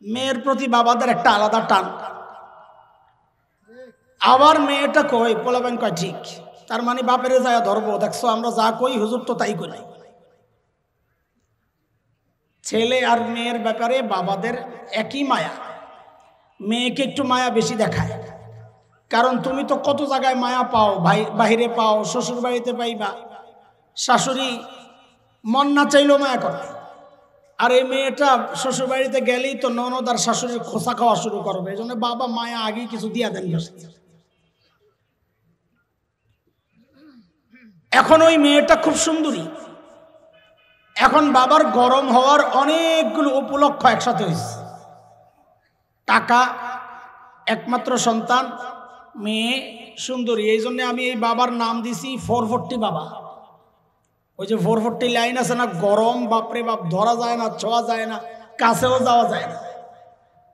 মেয়ের প্রতি বাবাদের একটা আলাদা টান। আবার মেয়েটা কয় পোলাবেন কয় ঠিক, তার মানে বাপেরে যায় ধরবো, দেখছো আমরা যা কই হুজুর তো তাই করি। ছেলে আর মেয়ের ব্যাপারে বাবাদের একই মায়া, মেয়েকে একটু মায়া বেশি দেখায়, কারণ তুমি তো কত জায়গায় মায়া পাও, বাহিরে পাও, শ্বশুর বাড়িতে পাইবা, শাশুড়ি মন না চাইলেও মায়া করে। আর এই মেয়েটা শ্বশুর বাড়িতে গেলেই তো ননদ আর শাশুড়ির খোসা খাওয়া শুরু করবে, এই জন্য বাবা মায়া আগেই কিছু দিয়া দেন। এখন ওই মেয়েটা খুব সুন্দরী, এখন বাবার গরম হওয়ার অনেকগুলো উপলক্ষ একসাথে হয়েছে। টাকা, একমাত্র সন্তান, মেয়ে সুন্দরী, এই জন্য আমি এই বাবার নাম দিছি 440 বাবা। ওই যে 440 লাইন আছে না, গরম বাপরে বাপ, ধরা যায় না, ছোঁয়া যায় না, কাছেও যাওয়া যায় না।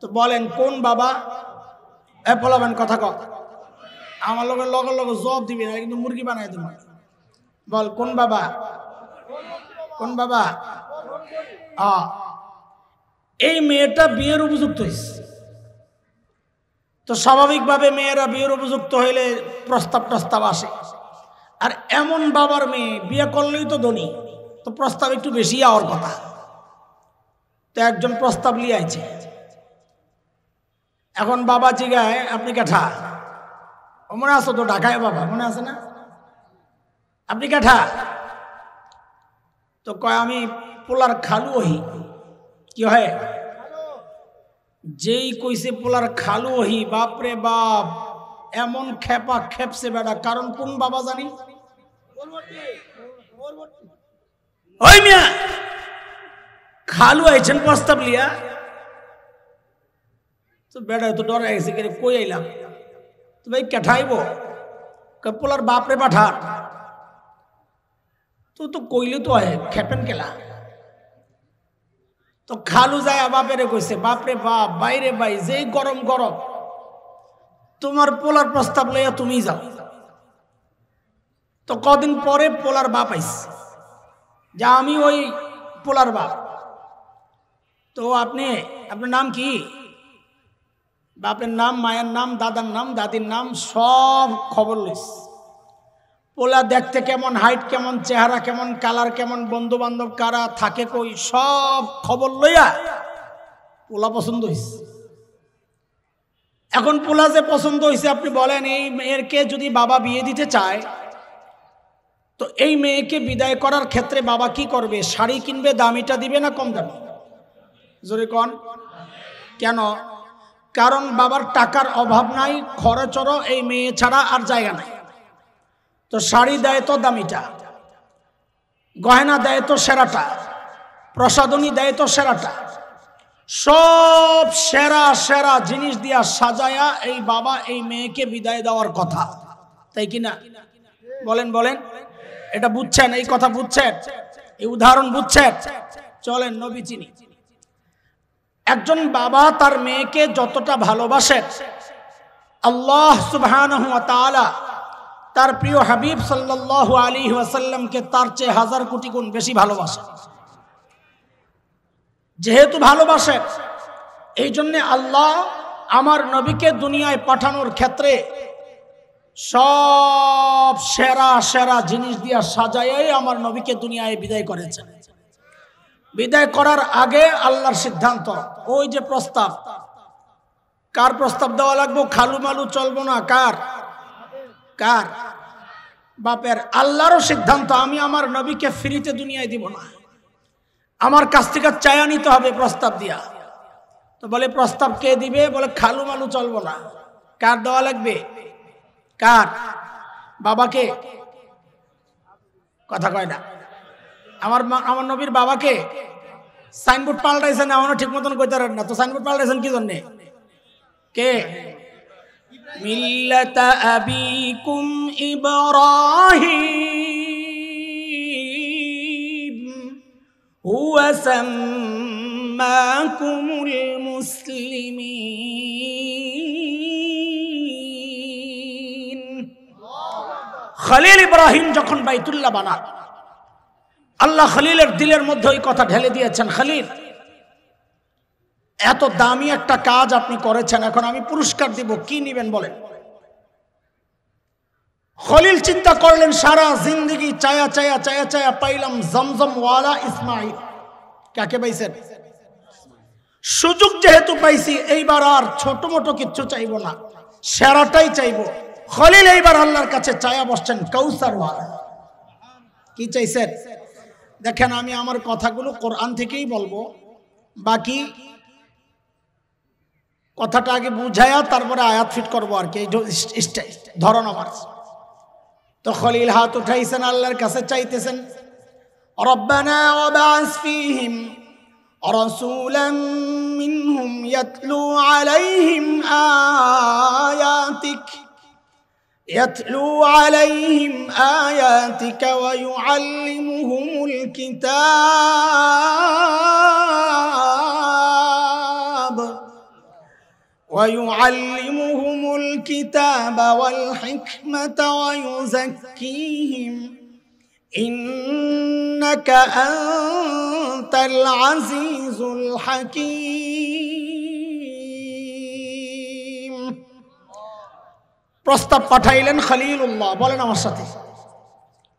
তো বলেন কোন বাবা? বলাবেন কথা কর, আমার লগে লগে লগে জব দিবি না, কিন্তু মুরগি বানাই দেব। বল কোন বাবা? কোন বাবা? এই মেয়েটা বিয়ের উপযুক্ত হয়েছে। তো স্বাভাবিকভাবে মেয়েরা বিয়ের উপযুক্ত হইলে প্রস্তাব আসে। আর এমন বাবার মেয়ে বিয়ে করলেই তো ধনী, তো প্রস্তাব একটু বেশি হওয়ার কথা। তো একজন প্রস্তাব নিয়ে আইছে। এখন বাবা জিগায় আপনি কাঠা? মনে আছো তো ঢাকায় বাবা, মনে আছে না? আপনি কাঠা? তো কয় আমি পোলার খালু হই। কি হয়? যেই কইছে পোলার খালু হই, বাপরে বাপ এমন খেপা খেপছে বেড়া। কারণ কোন বাবা জানি? ওই মিয়া খালু আইছেন প্রস্তাব লিয়া। তো বেড়া তো ডরে গেছে, কই আইলাম? তো ভাই কেঠাইব? পোলার বাপরে পাঠান। তো কইলে তো হয়, খেপেন কেলা? তো খালু যায় বাপেরে কইছে, বাপরে বাপ, বাইরে বাই, যেই গরম গরম, তোমার পোলার প্রস্তাব লইয়া তুমি যাও। তো কদিন পরে পোলার বাপ আইছে, যা আমি ওই পোলার বাপ। তো আপনার নাম কি? বাপের নাম, মায়ের নাম, দাদার নাম, দাদির নাম, সব খবর লইস। পোলা দেখতে কেমন, হাইট কেমন, চেহারা কেমন, কালার কেমন, বন্ধু বান্ধব কারা, থাকে কই, সব খবর লইয়া পোলা পছন্দ হয়েছে। এখন পোলা যে পছন্দ হয়েছে, আপনি বলেন এই মেয়েরকে যদি বাবা বিয়ে দিতে চায়, তো এই মেয়েকে বিদায় করার ক্ষেত্রে বাবা কি করবে? শাড়ি কিনবে, দামিটা দিবে না কম দামি? জোরে কন। কেন? কারণ বাবার টাকার অভাব নাই, খরচরও এই মেয়ে ছাড়া আর জায়গা নাই। তো শাড়ি দেয় তো দামিটা, গয়না দেয় তো সেরাটা, প্রসাদনী দেয় তো সেরাটা, সব সেরা সেরা জিনিস দিয়া সাজায়া এই বাবা এই মেয়েকে বিদায় দেওয়ার কথা, তাই কিনা? বলেন বলেন, এটা বুঝছেন? এই কথা বুঝছেন? এই উদাহরণ বুঝছেন? চলেন নবী চিনি। একজন বাবা তার মেয়েকে যতটা ভালোবাসেন, আল্লাহ সুবহানাহু ওয়া তাআলা তার প্রিয় হাবিব সাল্লাল্লাহু আলাইহি ওয়াসাল্লামকে তার চেয়ে 1000 কোটি গুণ বেশি ভালোবাসেন। যেহেতু ভালোবাসেন, এই জন্য আল্লাহ আমার নবীকে দুনিয়ায় পাঠানোর ক্ষেত্রে সব সেরা সেরা জিনিস দিয়া সাজায় আমার নবীকে দুনিয়ায় বিদায় করেছেন। বিদায় করার আগে আল্লাহর সিদ্ধান্ত, ওই যে প্রস্তাব, কার প্রস্তাব দেওয়া লাগবে? খালু মালু চলবো না, কার? কার? বাপের। আল্লাহরও সিদ্ধান্ত, আমি আমার নবীকে ফ্রিতে দুনিয়ায় দিব না, আমার কাছ থেকে চায়া নিতে হবে প্রস্তাব দিয়া। তো বলে প্রস্তাব কে দিবে? বলে খালু মালু চলবো না। কার দেওয়া লাগবে? কার? বাবাকে। কথা কয় না। আমার নবীর বাবাকে। সাইনবোর্ড পাল্টাইছেন, এমনও ঠিক মতন কইতে পারেন না, তো সাইনবোর্ড পাল্টাইছেন কি জন্যে? কে? মিল্লাতা আবিকুম ইব্রাহিম হুয়া সাম্মাকুমুল মুসলিমিন। খলিল ইব্রাহিম যখন বাইতুল্লাহ বানান, আল্লাহ খলিলের দিলের মধ্যে ওই কথা ঢেলে দিয়েছেন, খলিল এত দামি একটা কাজ আপনি করেছেন, এখন আমি পুরস্কার দিব, কি নিবেন বলেন? খলিল চিন্তা করলেন, সারা জিন্দগি চায়া চায়া চায়া চায়া পাইলাম জমজম ওয়ালা ইসমাইল। কাকে পাইছেন? সুযোগ যেহেতু পাইছি, এইবার আর ছোট মোটো কিচ্ছু চাইবো না, সেরাটাই চাইবো। খলিল এইবার আল্লাহর কাছে চায়া বসছেন কাউসার ওয়ালা। কি চাইছেন? দেখেন, আমি আমার কথাগুলো কোরআন থেকেই বলবো, বাকি কথাটা আগে বুঝায়া তারপরে আয়াত ফিট করবো আর কি, ধরন আমার। তো খলিল হাত উঠাইছেন, আল্লাহর কাছে চাইতেছেন, রব্বানা ওয়াবাস ফীহিম রাসূলাম মিনহুম ইয়াতলু আলাইহিম আয়াতিকা ওয়া ইউআল্লিমুহুমুল কিতাব ওয়াল হিকমাতা ওয়া ইউযাক্কিহিম ইন্নাকা আনতাল আজিজুল হাকীম। প্রস্তাব পাঠাইলেন খলিলুল্লাহ। বলেন আমার সাথে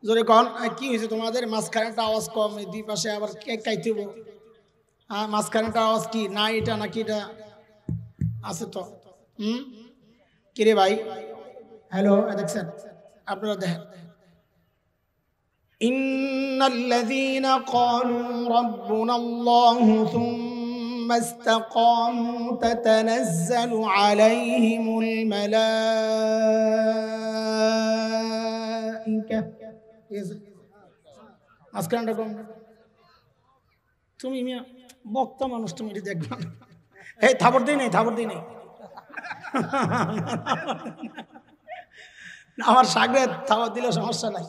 জোরে কন, কি হয়েছে তোমাদের? মাঝখানেটা আওয়াজ কম, এই দুই পাশে আবার কাইতেব। হ্যাঁ, মাঝখানেটা আওয়াজ কি না, এটা নাকি এটা আছে? তো কিরে ভাই, হ্যালো, দেখছেন? আপনারা দেখেন, ইন্নাল্লাযীনা ক্বালু রাব্বুনাল্লাহু সুম্মা ইসতাকামু তাতানাজ্জালু আলাইহিমুল মালাইকা। মাঝখানটা কম। তুমি মিয়া বক্তা মানুষ, তুমি এটি দেখবা না। এই থাবর দিই নেই, থাবর দিই নেই, আমার সাগরে থাবর দিলে সমস্যা নাই।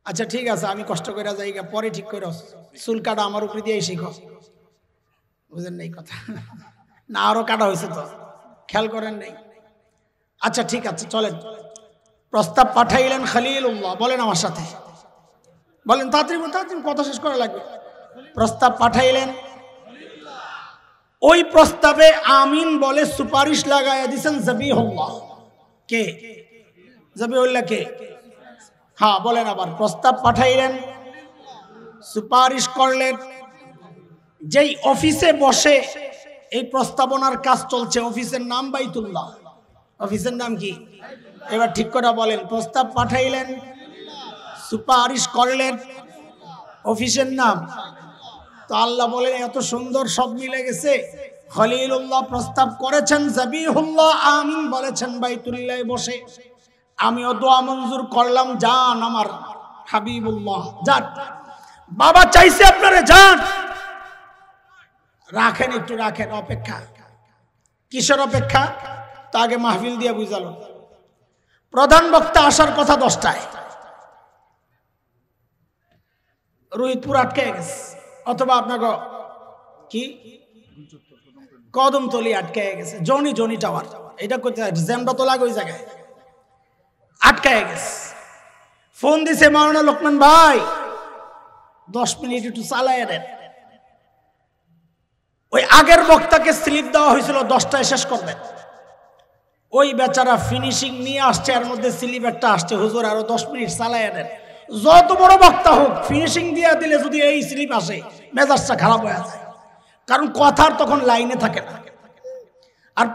আচ্ছা ঠিক আছে, আমি কষ্ট করে যাই, পরে ঠিক করে চুল কাটা আমার উপরে দিয়ে শিখো। বুঝেন নেই কথা না? আরো কাটা হয়েছে তো, খেয়াল করেন নেই? আচ্ছা ঠিক আছে, চলেন। প্রস্তাব পাঠাইলেন খলিলুল্লাহ। বলেন আমার সাথে, বলেন তাড়াতাড়ি, তাড়াতাড়ি, কথা শেষ করা লাগবে। প্রস্তাব পাঠাইলেন, ওই প্রস্তাবে আমিন বলে সুপারিশ লাগাইয়া দিচ্ছেন জবিহুল্লাহ। কে জবিহুল্লাহ? কে? হ্যাঁ বলেন আবার। প্রস্তাব পাঠাইলেন, সুপারিশ করলেন। যেই অফিসে বসে এই প্রস্তাবনার কাজ চলছে, অফিসের নাম বাইতুল্লাহ। অফিসের নাম কি? এবার ঠিক করে বলেন। প্রস্তাব পাঠাইলেন, সুপারিশ করলেন, অফিসের নাম তো আল্লাহ বলেন, এত সুন্দর সব মিলে গেছে। খলিলুল্লাহ প্রস্তাব করেছেন, জবিহুল্লাহ আমিন বলেছেন বাইতুল্লাহ বসে। আমিও দোয়া মঞ্জুর করলাম, যান আমার হাবিবুল্লাহ, যান। বাবা চাইছে আপনারে, যান। রাখেন, একটু রাখেন, অপেক্ষা। কিসের অপেক্ষা? তা আগে মাহফিল দিয়ে বুঝালো। প্রধান বক্তা আসার কথা 10টায়, রোহিতপুর আটকে গেছে, অথবা আপনাকে কি কদমতলি আটকে গেছে, জনি টাওয়ার, এটা করতে জ্যামটা তো লাগে ওই জায়গায়, আটকায় গেছে। ফোন দিছে মাওলানা লোকমান ভাই, 10 মিনিট একটু চালায় দেন। ওই আগের বক্তাকে স্লিপ দেওয়া হয়েছিল 10টায় শেষ করবেন। ওই বেচারা ফিনিশিং নিয়ে আসছে, এর মধ্যে স্লিপ একটা আসছে, হুজুর আরো 10 মিনিট চালায় দেন। যত বড় বক্তা হোক, ফিনিশিং দিয়ে দিলে যদি এই স্লিপ আসে, মেজাজটা খারাপ হয়ে যায়, কারণ কথার তখন লাইনে থাকে না। আর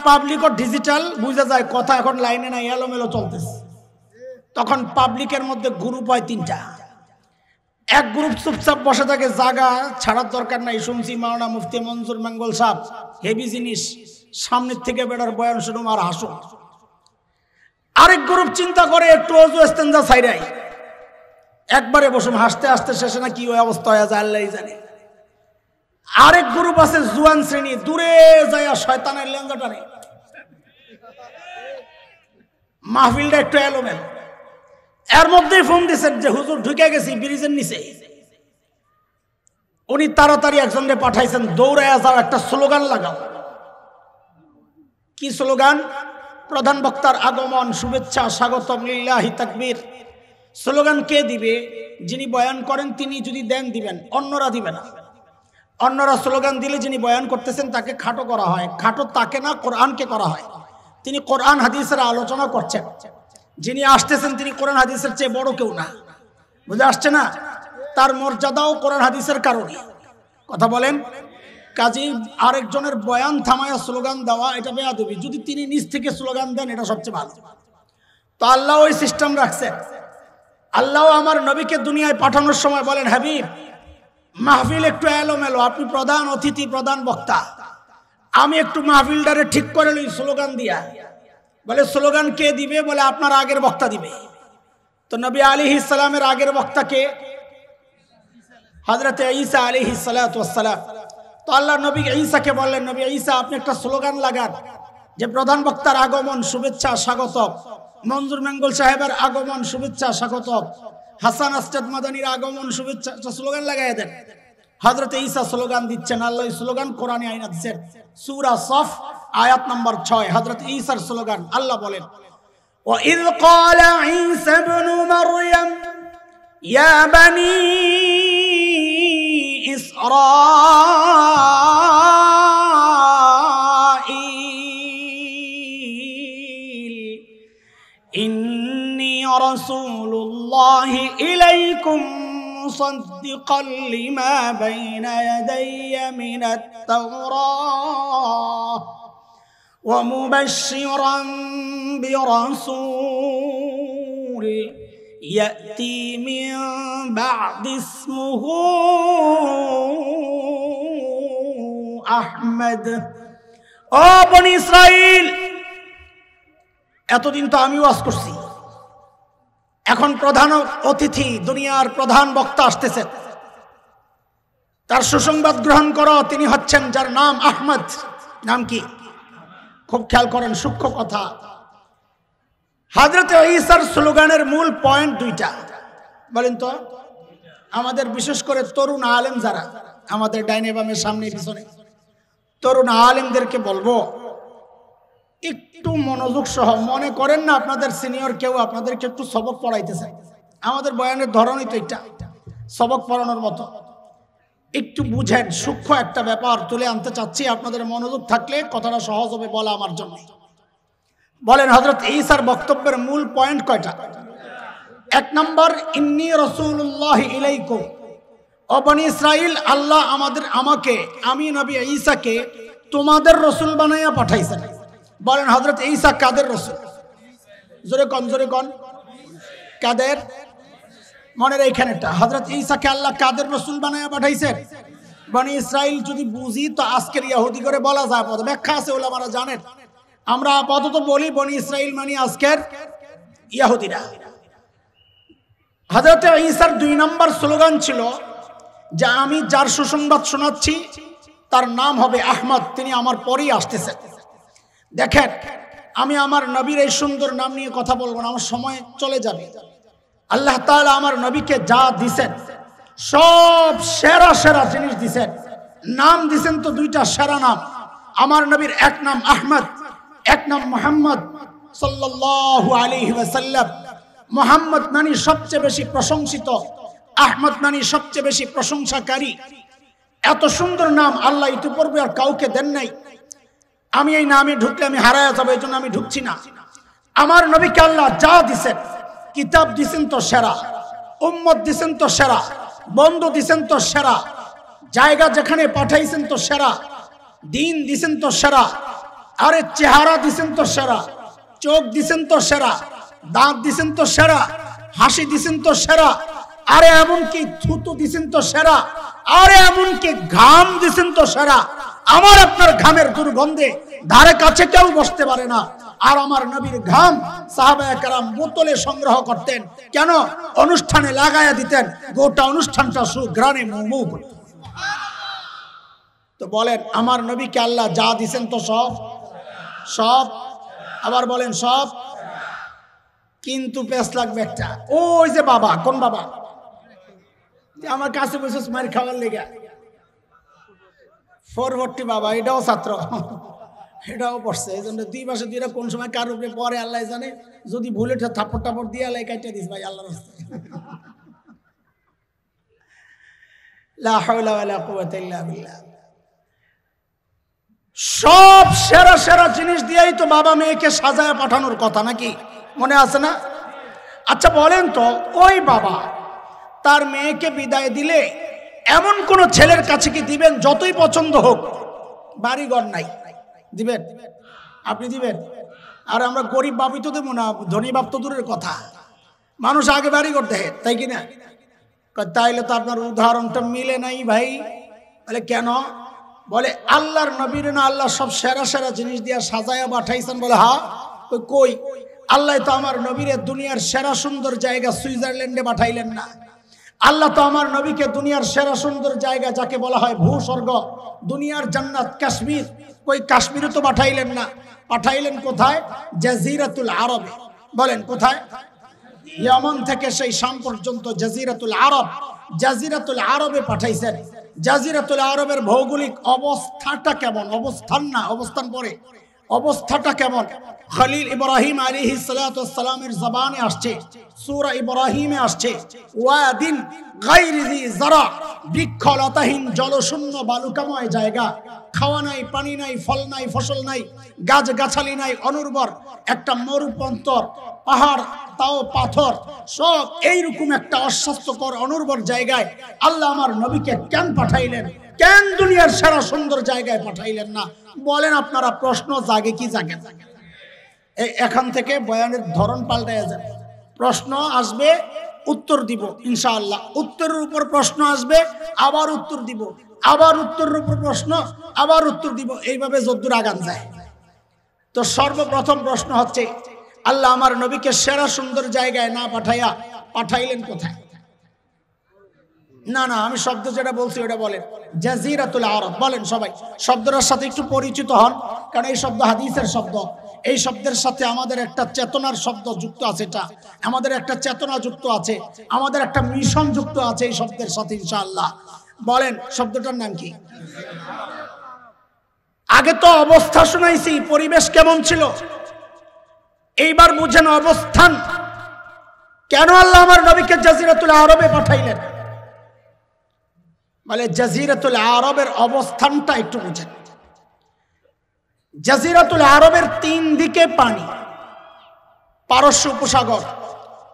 পাবলিক ও ডিজিটাল বুঝা যায় কথা এখন লাইনে নাই, এলোমেলো চলতেছে। তখন পাবলিকের মধ্যে গ্রুপ হয় 3টা। এক গ্রুপ চুপচাপ বসে থাকে, জায়গা ছাড়ার দরকার নাই। শুনছি মাওলানা মুফতি মনজুর মঙ্গল সাহেব হেভি জিনিস, সামনের থেকে বেটার বয়ান শুনুম আর হাসুন। আরেক গ্রুপ চিন্তা করে একটু অজু ইস্তেঞ্জা ছাইরাই, একবারে বসুন, হাসতে হাসতে শেষে না কি ওই অবস্থা হয়ে যায় আল্লাহই জানে। আরেক গ্রুপ আছে জুয়ান শ্রেণী, দূরে যায় শয়তানের লেঞ্জা টানে, মাহফিলটা একটু এলোমেল। এর মধ্যেই ফোন দিচ্ছেন যে হুজুর ঢুকে গেছি ব্রিজের নিচে। উনি তাড়াতাড়ি একজনকে পাঠাইছেন, দৌড়ায় যাও, একটা স্লোগান লাগাও। কি স্লোগান? প্রধান বক্তার আগমন, শুভেচ্ছা, স্বাগতম, লিল্লাহি তাকবীর। স্লোগান কে দিবে? যিনি বয়ান করেন তিনি যদি দেন দিবেন, অন্যরা দিবে না। অন্যরা স্লোগান দিলে যিনি বয়ান করতেছেন তাকে খাটো করা হয়। খাটো তাকে না, কোরআনকে করা হয়। তিনি কোরআন হাদিসের আলোচনা করছেন, যিনি আসতেছেন তিনি কোরআন হাদিসের চেয়ে বড় কেউ না। বুঝে আসছে না? তার মর্যাদাও কোরআন হাদিসের কারণে। কথা বলেন। কাজী আরেকজনের বয়ান থামায়া স্লোগান দেওয়া এটা বেয়াদবি। যদি তিনি নিজ থেকে স্লোগান দেন এটা সবচেয়ে ভালো। তো আল্লাহ ওই সিস্টেম রাখছেন। আল্লাহ আমার নবীকে দুনিয়ায় পাঠানোর সময় বলেন, হাবিব মাহফিল একটু এলোমেলো, আপনি প্রধান অতিথি, প্রধান বক্তা, আমি একটু মাহফিলটারে ঠিক করে লই স্লোগান দিয়া। বলে স্লোগান কে দিবে? বলে আপনার আগের বক্তা দিবে। তো নবী আলাইহিস সালামের আগের বক্তা কে? হযরত ঈসা আলাইহিস সালাতু ওয়াস সালাম। তো আল্লাহ নবী ঈসাকে বললেন, নবী ঈসা আপনি একটা স্লোগান লাগান যে প্রধান বক্তার আগমন, শুভেচ্ছা, স্বাগতম। মঞ্জুর মেঙ্গল সাহেবের আগমন, শুভেচ্ছা, স্বাগতম। হাসান আসজাদ মাদানির আগমন, শুভেচ্ছা, স্লোগান লাগাই দেন। হযরত ঈসা স্লোগান দিচ্ছেন, আল্লাহ স্লোগান কোরআনে আইনা দিচ্ছেন। সূরা সফ আয়াত নম্বর 6 হযরত ঈসার স্লোগান। আল্লাহ বলেন, وَإِذْ قَالَ عِيسَى ابْنُ مَرْيَمَ يَا بَنِي إِسْرَائِيلَ إِنِّي رَسُولُ اللَّهِ إِلَيْكُمْ مُصَدِّقًا لِمَا بَيْنَ يَدَيَّ مِنَ التَّوْرَاةِ وَمُبَشِّرًا بِرَسُولٍ يأتي من بعد اسمه আহমদ। ও বনি ইসরাইল, এতদিন তো আমি ওয়াজ করছি, এখন প্রধান অতিথি, দুনিয়ার প্রধান বক্তা আসতেছেন, তার সুসংবাদ গ্রহণ করো। তিনি হচ্ছেন যার নাম আহমদ। নাম কি? খুব খেয়াল করেন, সূক্ষ্ম কথা। হযরত ঈসার স্লোগানের মূল পয়েন্ট দুইটা। বলেন তো, আমাদের বিশেষ করে তরুণ আলেম যারা আমাদের ডাইনে বামে সামনে পিছনে, তরুণ আলেমদেরকে বলবো একটু মনোযোগ সহ, মনে করেন না আপনাদের সিনিয়র কেউ আপনাদেরকে একটু সবক পড়াইতেছে। আমাদের বয়ানের ধরনই তো একটা সবক পড়ানোর মতো। একটু বুঝেন, সূক্ষ্ম একটা ব্যাপার তুলে আনতে চাচ্ছি। আপনাদের মনোযোগ থাকলে কথাটা সহজ হবে বলা আমার জন্য। বলেন হযরত ঈসার বক্তব্যের মূল পয়েন্ট কয়টা? এক নম্বর, ইন্নী রাসূলুল্লাহি ইলাইকুম। ও বনি ইসরাইল, আল্লাহ আমাকে, আমি নবী ঈসাকে তোমাদের রাসূল বানাইয়া পাঠাইছেন। বলেন হযরত ঈসা কাদের রাসূল? জোরে কোন, জোরে কোন। কাদের? মনের এইখানেটা, হযরত ঈসাকে আল্লাহ কাদের রাসূল বানাইয়া পাঠাইছেন? বনি ইসরাইল। যদি বুঝি তো আজকের ইহুদি করে বলা যায়, ব্যাখ্যা আছে, ওলামারা জানেন। আমরা আপাতত বলি বনি ইসরাইল মানে আজকের ইহুদিরা। হযরত ঈসার 2 নম্বর স্লোগান ছিল যে আমি যার সুসংবাদ শোনাচ্ছি তার নাম হবে আহমদ, তিনি আমার পরেই আসতেছেন। দেখেন, আমি আমার নবীর এই সুন্দর নাম নিয়ে কথা বলবো না, আমার সময় চলে যাবে। আল্লাহ তাআলা আমার নবীকে যা দিছেন সব সেরা সেরা জিনিস দিছেন। নাম দিছেন তো 2টা সেরা নাম। আমার নবীর এক নাম আহমদ, এক নাম মুহাম্মদ সাল্লাল্লাহু আলাইহি ওয়াসাল্লাম। মুহাম্মদ মানে সবচেয়ে বেশি প্রশংসিত, আহমদ মানে সবচেয়ে বেশি প্রশংসাকারী। এত সুন্দর নাম আল্লাহ ইতিপূর্বে আর কাউকে দেন নাই। আমি এই নামে ঢুকলে আমি হারায়া যাবো, এই জন্য আমি ঢুকছি না। আমার নবীকে আল্লাহ যা দিছেন, কিতাব দিছেন তো সেরা, উম্মত দিছেন তো সেরা, বন্ধু দিছেন তো সেরা, জায়গা যেখানে পাঠাইছেন তো সেরা, দিন দিছেন তো সেরা, আরে চেহারা দিছেন তো সেরা, চোখ দিছেন তো সেরা, দাঁত দিছেন তো সেরা, হাসি দিছেন তো সেরা, আরে এমনকি থুতু দিছেন তো সেরা, আরে এমনকি ঘাম দিছেন তো সেরা। আমার আপনার ঘামের দুর্গন্ধে ধারে কাছে কেউ বসতে পারে না। আর আমার নবীর ঘাম সাহাবায়ে কেরাম বোতলে সংগ্রহ করতেন। কেন? অনুষ্ঠানে লাগায়া দিতেন, গোটা অনুষ্ঠানটা সুঘ্রাণে মুমু করত। তো বলেন, আমার নবীকে আল্লাহ যা দিছেন তো সব সব, আবার বলেন সব। কিন্তু পেশ লাগবে একটা। ওই যে বাবা, কোন বাবা? আমার কাছে বসে মার খাওয়ার লেগে 440 বাবা, এটাও ছাত্র, এটাও পড়ছে। এই জন্য 2 মাসে 2টা কোন সময় কার উপরে পরে আল্লাহ জানে। যদি ভুলে থাপ্পড় টাপড় দিয়ে আল্লাহ কাটিয়ে দিস ভাই, আল্লাহ রাস্তায়। লা হাওলা ওয়ালা কুওয়াতা ইল্লা বিল্লাহ। সব সেরা সেরা জিনিস দিয়েই তো বাবা মেয়েকে সাজায় পাঠানোর কথা, নাকি মনে আছে না? আচ্ছা বলেন তো, ওই বাবা তার মেয়েকে বিদায় দিলে এমন কোন ছেলের কাছে কি দিবেন যতই পছন্দ হোক, বাড়িঘর নাই, দিবেন? আপনি দিবেন? আর আমরা গরিব বাবই তো দেবো না, ধনী বাপ তো দূরের কথা। মানুষ আগে বাড়িঘর দেখে, তাই কিনা? তাইলে তো আপনার উদাহরণটা মিলে নাই ভাই। বলে কেন? বলে আল্লাহর নবীর না আল্লাহ সব সেরা সেরা জিনিস দিয়া সাজায়া পাঠাইছেন। বলে হ্যাঁ, কই আল্লাহ তো আমার নবীরে দুনিয়ার সেরা সুন্দর জায়গা সুইজারল্যান্ডে পাঠাইলেন না। আল্লাহ তো আমার নবীকে দুনিয়ার সেরা সুন্দর জায়গা যাকে বলা হয় ভূস্বর্গ, দুনিয়ার জান্নাত কাশ্মীর, কই কাশ্মীরে তো পাঠাইলেন না। পাঠাইলেন কোথায়? জাজিরাতুল আরবে। বলেন কোথায়? ইয়েমেন থেকে সেই শাম পর্যন্ত জাজিরাতুল আরব, জাজিরাতুল আরবে পাঠাইছেন। জাজিরাতুল আরবের ভৌগোলিক অবস্থাটা কেমন? অবস্থান না, অবস্থান পরে, অবস্থাটা কেমন? খলিল ইব্রাহিম আলাইহিস সালাতু ওয়াস সালামের জবানে আসছে, সূরা ইব্রাহিমে আসছে, ওয়াদিন গায়রি জি যারা, বৃক্ষলতাহীন জলশূন্য বালুকাময় জায়গা, খাওয়া নাই, পানি নাই, ফল নাই, ফসল নাই, গাছ গাছালি নাই, অনুর্বর একটা মরুপ্রান্তর, পাহাড় তাও পাথর, সব এইরকম একটা অস্বাস্থ্যকর অনুর্বর জায়গায় আল্লাহ আমার নবীকে কেন পাঠাইলেন? কেন দুনিয়ার সেরা সুন্দর জায়গায় পাঠাইলেন না? বলেন আপনারা। প্রশ্ন জাগে কি জাগে? এখান থেকে বয়ানের ধরন পাল্টাইয়া যাবে। প্রশ্ন আসবে, উত্তর দিব ইনশাআল্লাহ। উত্তরের উপর প্রশ্ন আসবে, আবার উত্তর দিব, আবার উত্তরের উপর প্রশ্ন, আবার উত্তর দিব, এইভাবে যদ্দূর আগান যায়। তো সর্বপ্রথম প্রশ্ন হচ্ছে, আল্লাহ আমার নবীকে সেরা সুন্দর জায়গায় না পাঠাইয়া পাঠাইলেন কোথায়? না না, আমি শব্দ যেটা বলছি ওটা বলেন, জাজিরাতুল আরব। বলেন সবাই, শব্দটার সাথে একটু পরিচিত হন, কারণ এই শব্দ হাদিসের শব্দ। এই শব্দের সাথে আমাদের একটা চেতনার শব্দ যুক্ত আছে, এটা আমাদের একটা চেতনা যুক্ত আছে, আমাদের একটা মিশন যুক্ত আছে এই শব্দের সাথে ইনশাআল্লাহ। বলেন শব্দটার নাম কি? আগে তো অবস্থা শুনাইছি, পরিবেশ কেমন ছিল। এইবার বুঝেন অবস্থান। কেন আল্লাহ আমার নবীকে জাজিরাতুল আরবে পাঠাইলেন? বলে জাজিরাতুল আরবের অবস্থানটা একটু বুঝেন। জাজিরাতুল আরবের তিন দিকে পানি, পারস্য উপসাগর,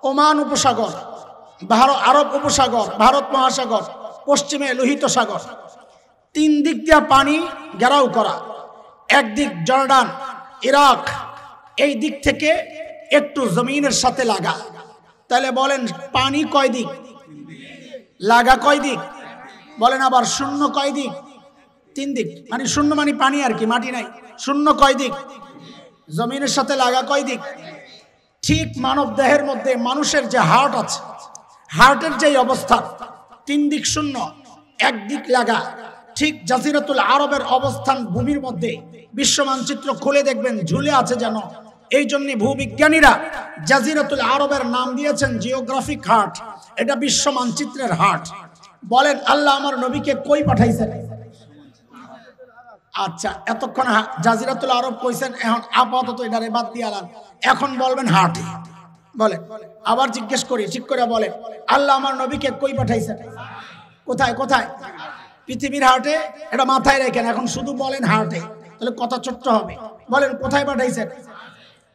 ওমান উপসাগর, আরব উপসাগর, ভারত মহাসাগর, পশ্চিমে লোহিত সাগর, তিন দিক দিয়ে পানি ঘেরাও করা। একদিক জর্ডান, ইরাক, এই দিক থেকে একটু জমিনের সাথে লাগা। তাহলে বলেন পানি কয় দিক? লাগা কয় দিক? বলেন আবার শূন্য কয় দিক? তিন দিক। মানে শূন্য মানে পানি আর কি, মাটি নাই। শূন্য কয় দিক? জমিনের সাথে লাগা কয় দিক? ঠিক মানব দেহের মধ্যে মানুষের যে হার্ট আছে, হার্টের যে অবস্থা, তিন দিক শূন্য, একদিক লাগা। ঠিক জাজিরাতুল আরবের অবস্থান ভূমির মধ্যে বিশ্ব মানচিত্র খুলে দেখবেন ঝুলে আছে যেন। এই জন্য ভূবিজ্ঞানীরা জাজিরাতুল আরবের নাম দিয়েছেন জিওগ্রাফিক হার্ট। এটা বিশ্ব মানচিত্রের হার্ট। বলেন আল্লাহ আমার নবীকে কই পাঠাইছেন? আচ্ছা, এতক্ষণ জাজিরাতুল আরব কইছেন, এখন আপাতত এটারে বাদ দিয়ে আলান, এখন বলবেন হার্টে। বলেন, আবার জিজ্ঞেস করি, ঠিক করে বলেন, আল্লাহ আমার নবীকে কই পাঠাইছেন? কোথায়? কোথায়? পৃথিবীর হার্টে। এটা মাথায় রাখেন, এখন শুধু বলেন হার্টে, তাহলে কথা ছোট্ট হবে। বলেন কোথায় পাঠাইছেন?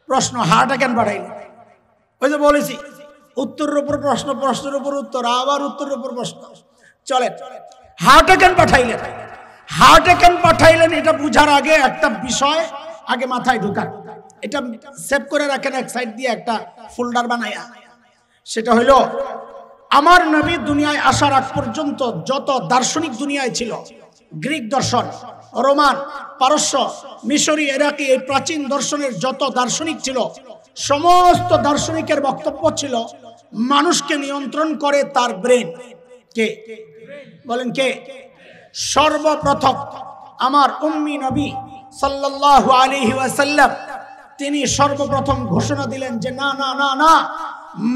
প্রশ্ন, হার্টে কেন পাঠাইলেন? ওই যে বলেছি, উত্তরের উপর প্রশ্ন, প্রশ্নের উপর উত্তর, আবার উত্তরের উপর প্রশ্ন। চলে, হার্টে কেন পাঠাইলেন? হার্টে কেন পাঠাইলেন এটা বুঝার আগে একটা বিষয় আগে মাথায় ঢুকান। এটা সেভ করে রাখেন এক সাইড দিয়ে, একটা ফোল্ডার বানায়া। সেটা হইল, আমার নবী দুনিয়ায় আসার আগ পর্যন্ত যত দার্শনিক দুনিয়ায় ছিল, গ্রিক দর্শন, রোমান, পারস্য, মিশরি, ইরাকি, এই প্রাচীন দর্শনের যত দার্শনিক ছিল, সমস্ত দার্শনিকের বক্তব্য ছিল মানুষকে নিয়ন্ত্রণ করে তার ব্রেন। কে? বলেন কে? সর্বপ্রথম আমার উম্মি নবী সাল্লাল্লাহু আলাইহি ওয়াসাল্লাম, তিনি সর্বপ্রথম ঘোষণা দিলেন যে না না না না,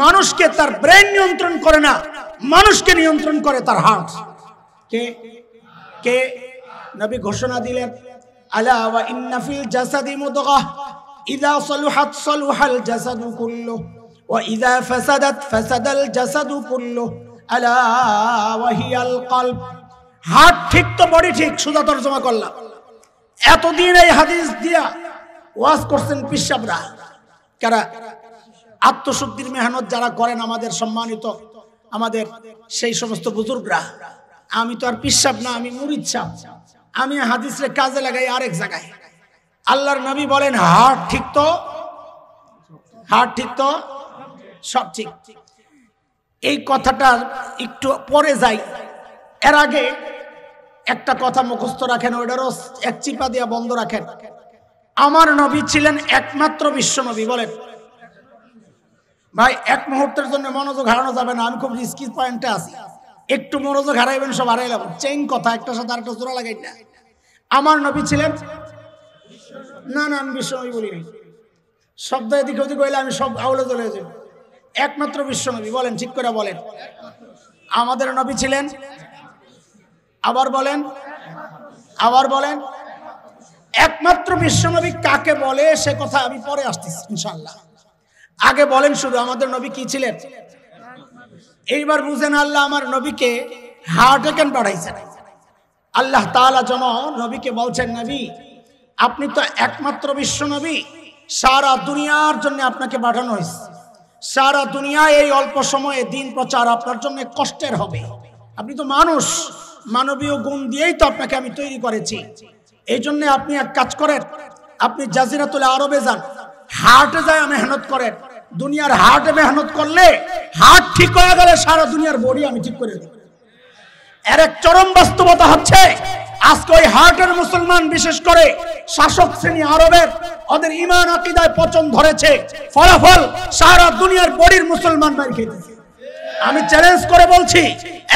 মানুষকে তার ব্রেন নিয়ন্ত্রণ করে না, মানুষকে নিয়ন্ত্রণ করে তার হার্ট। কে? কে? নবী ঘোষণা দিলেন, আলা ওয়া ইন্না ফিল জাসাদি মুদগাহ ইযা সালুহাত সালুহাল জাসাদু কুল্লুহু ওয়া ইযা ফাসাদাত ফাসাদাল জাসাদু কুল্লুহু আলা ওয়া হিয়াল কলব। হার্ট ঠিক তো বডি ঠিক, সোজা তর্জমা করলাম। এতদিন এই হাদিস দিয়া ওয়াজ করছেন পিসাবরা, কারা? আত্মশুদ্ধির মেহনত যারা করেন আমাদের সম্মানিত আমাদের সেই সমস্ত বুজুর্গরা। আমি তো আর পিসাব না, আমি মুরিদ সাহেব। আমি হাদিসে কাজে লাগাই আরেক জায়গায়। আল্লাহর নবী বলেন হার্ট ঠিক তো, হার্ট ঠিক তো সব ঠিক। এই কথাটা একটু পরে যাই, এর আগে একটা কথা মুখস্থ রাখেন, ওইটারও এক চিপা দিয়া বন্ধ রাখেন। আমার নবী ছিলেন একমাত্র বিশ্ব নবী। বলেন ভাই, এক মুহূর্তের জন্য মনোযোগ হারানো যাবে না। আমি খুব রিস্কি পয়েন্টে আছি, একটু মনোযোগ হারাইবেন সব হারাইলাম। চেইন কথা, একটা সাথে আরেকটা জোড়া লাগাই না। আমার নবী ছিলেন, না না আমি বিশ্ব নবী বলি নাই, শব্দ এদিকে ওদিকে হইলে আমি সব আউলে চলে যাব। একমাত্র বিশ্ব নবী। বলেন ঠিক করে বলেন। আমাদের নবী ছিলেন, আবার বলেন, আবার বলেন। একমাত্র বিশ্ব নবী কাকে বলে সে কথা আমি পরে আসতেছি ইনশাআল্লাহ। আগে বলেন শুধু আমাদের নবী কি ছিলেন। এইবার বুঝেন আল্লাহ আমার নবীকে হার্টে কেন পাঠাইছেন। আল্লাহ তাআলা যেন নবীকে বলছেন, নবী আপনি তো একমাত্র বিশ্ব নবী, সারা দুনিয়ার জন্য আপনাকে পাঠানো হয়েছে। সারা দুনিয়ায় এই অল্প সময়ে দিন প্রচার আপনার জন্য কষ্টের হবে। আপনি তো মানুষ, মানবীয় গুণ দিয়েই তো আপনাকে আমি তৈরি করেছি। এই জন্য আপনি এক কাজ করেন, আপনি জাজিরাতুল আরবে যান, হার্টে যায় মেহনত করেন। দুনিয়ার হার্টে মেহনত করলে হার্ট ঠিক হয়ে গেলে সারা দুনিয়ার বডি আমি ঠিক করে দেব। এর এক চরম বাস্তবতা হচ্ছে আজকে ওই হার্টের মুসলমান, বিশেষ করে শাসক শ্রেণী আরবের, ওদের ঈমান আকীদায় পচন ধরেছে। ফলাফল সারা দুনিয়ার বডির মুসলমান মার খেতেছে। আমি চ্যালেঞ্জ করে বলছি,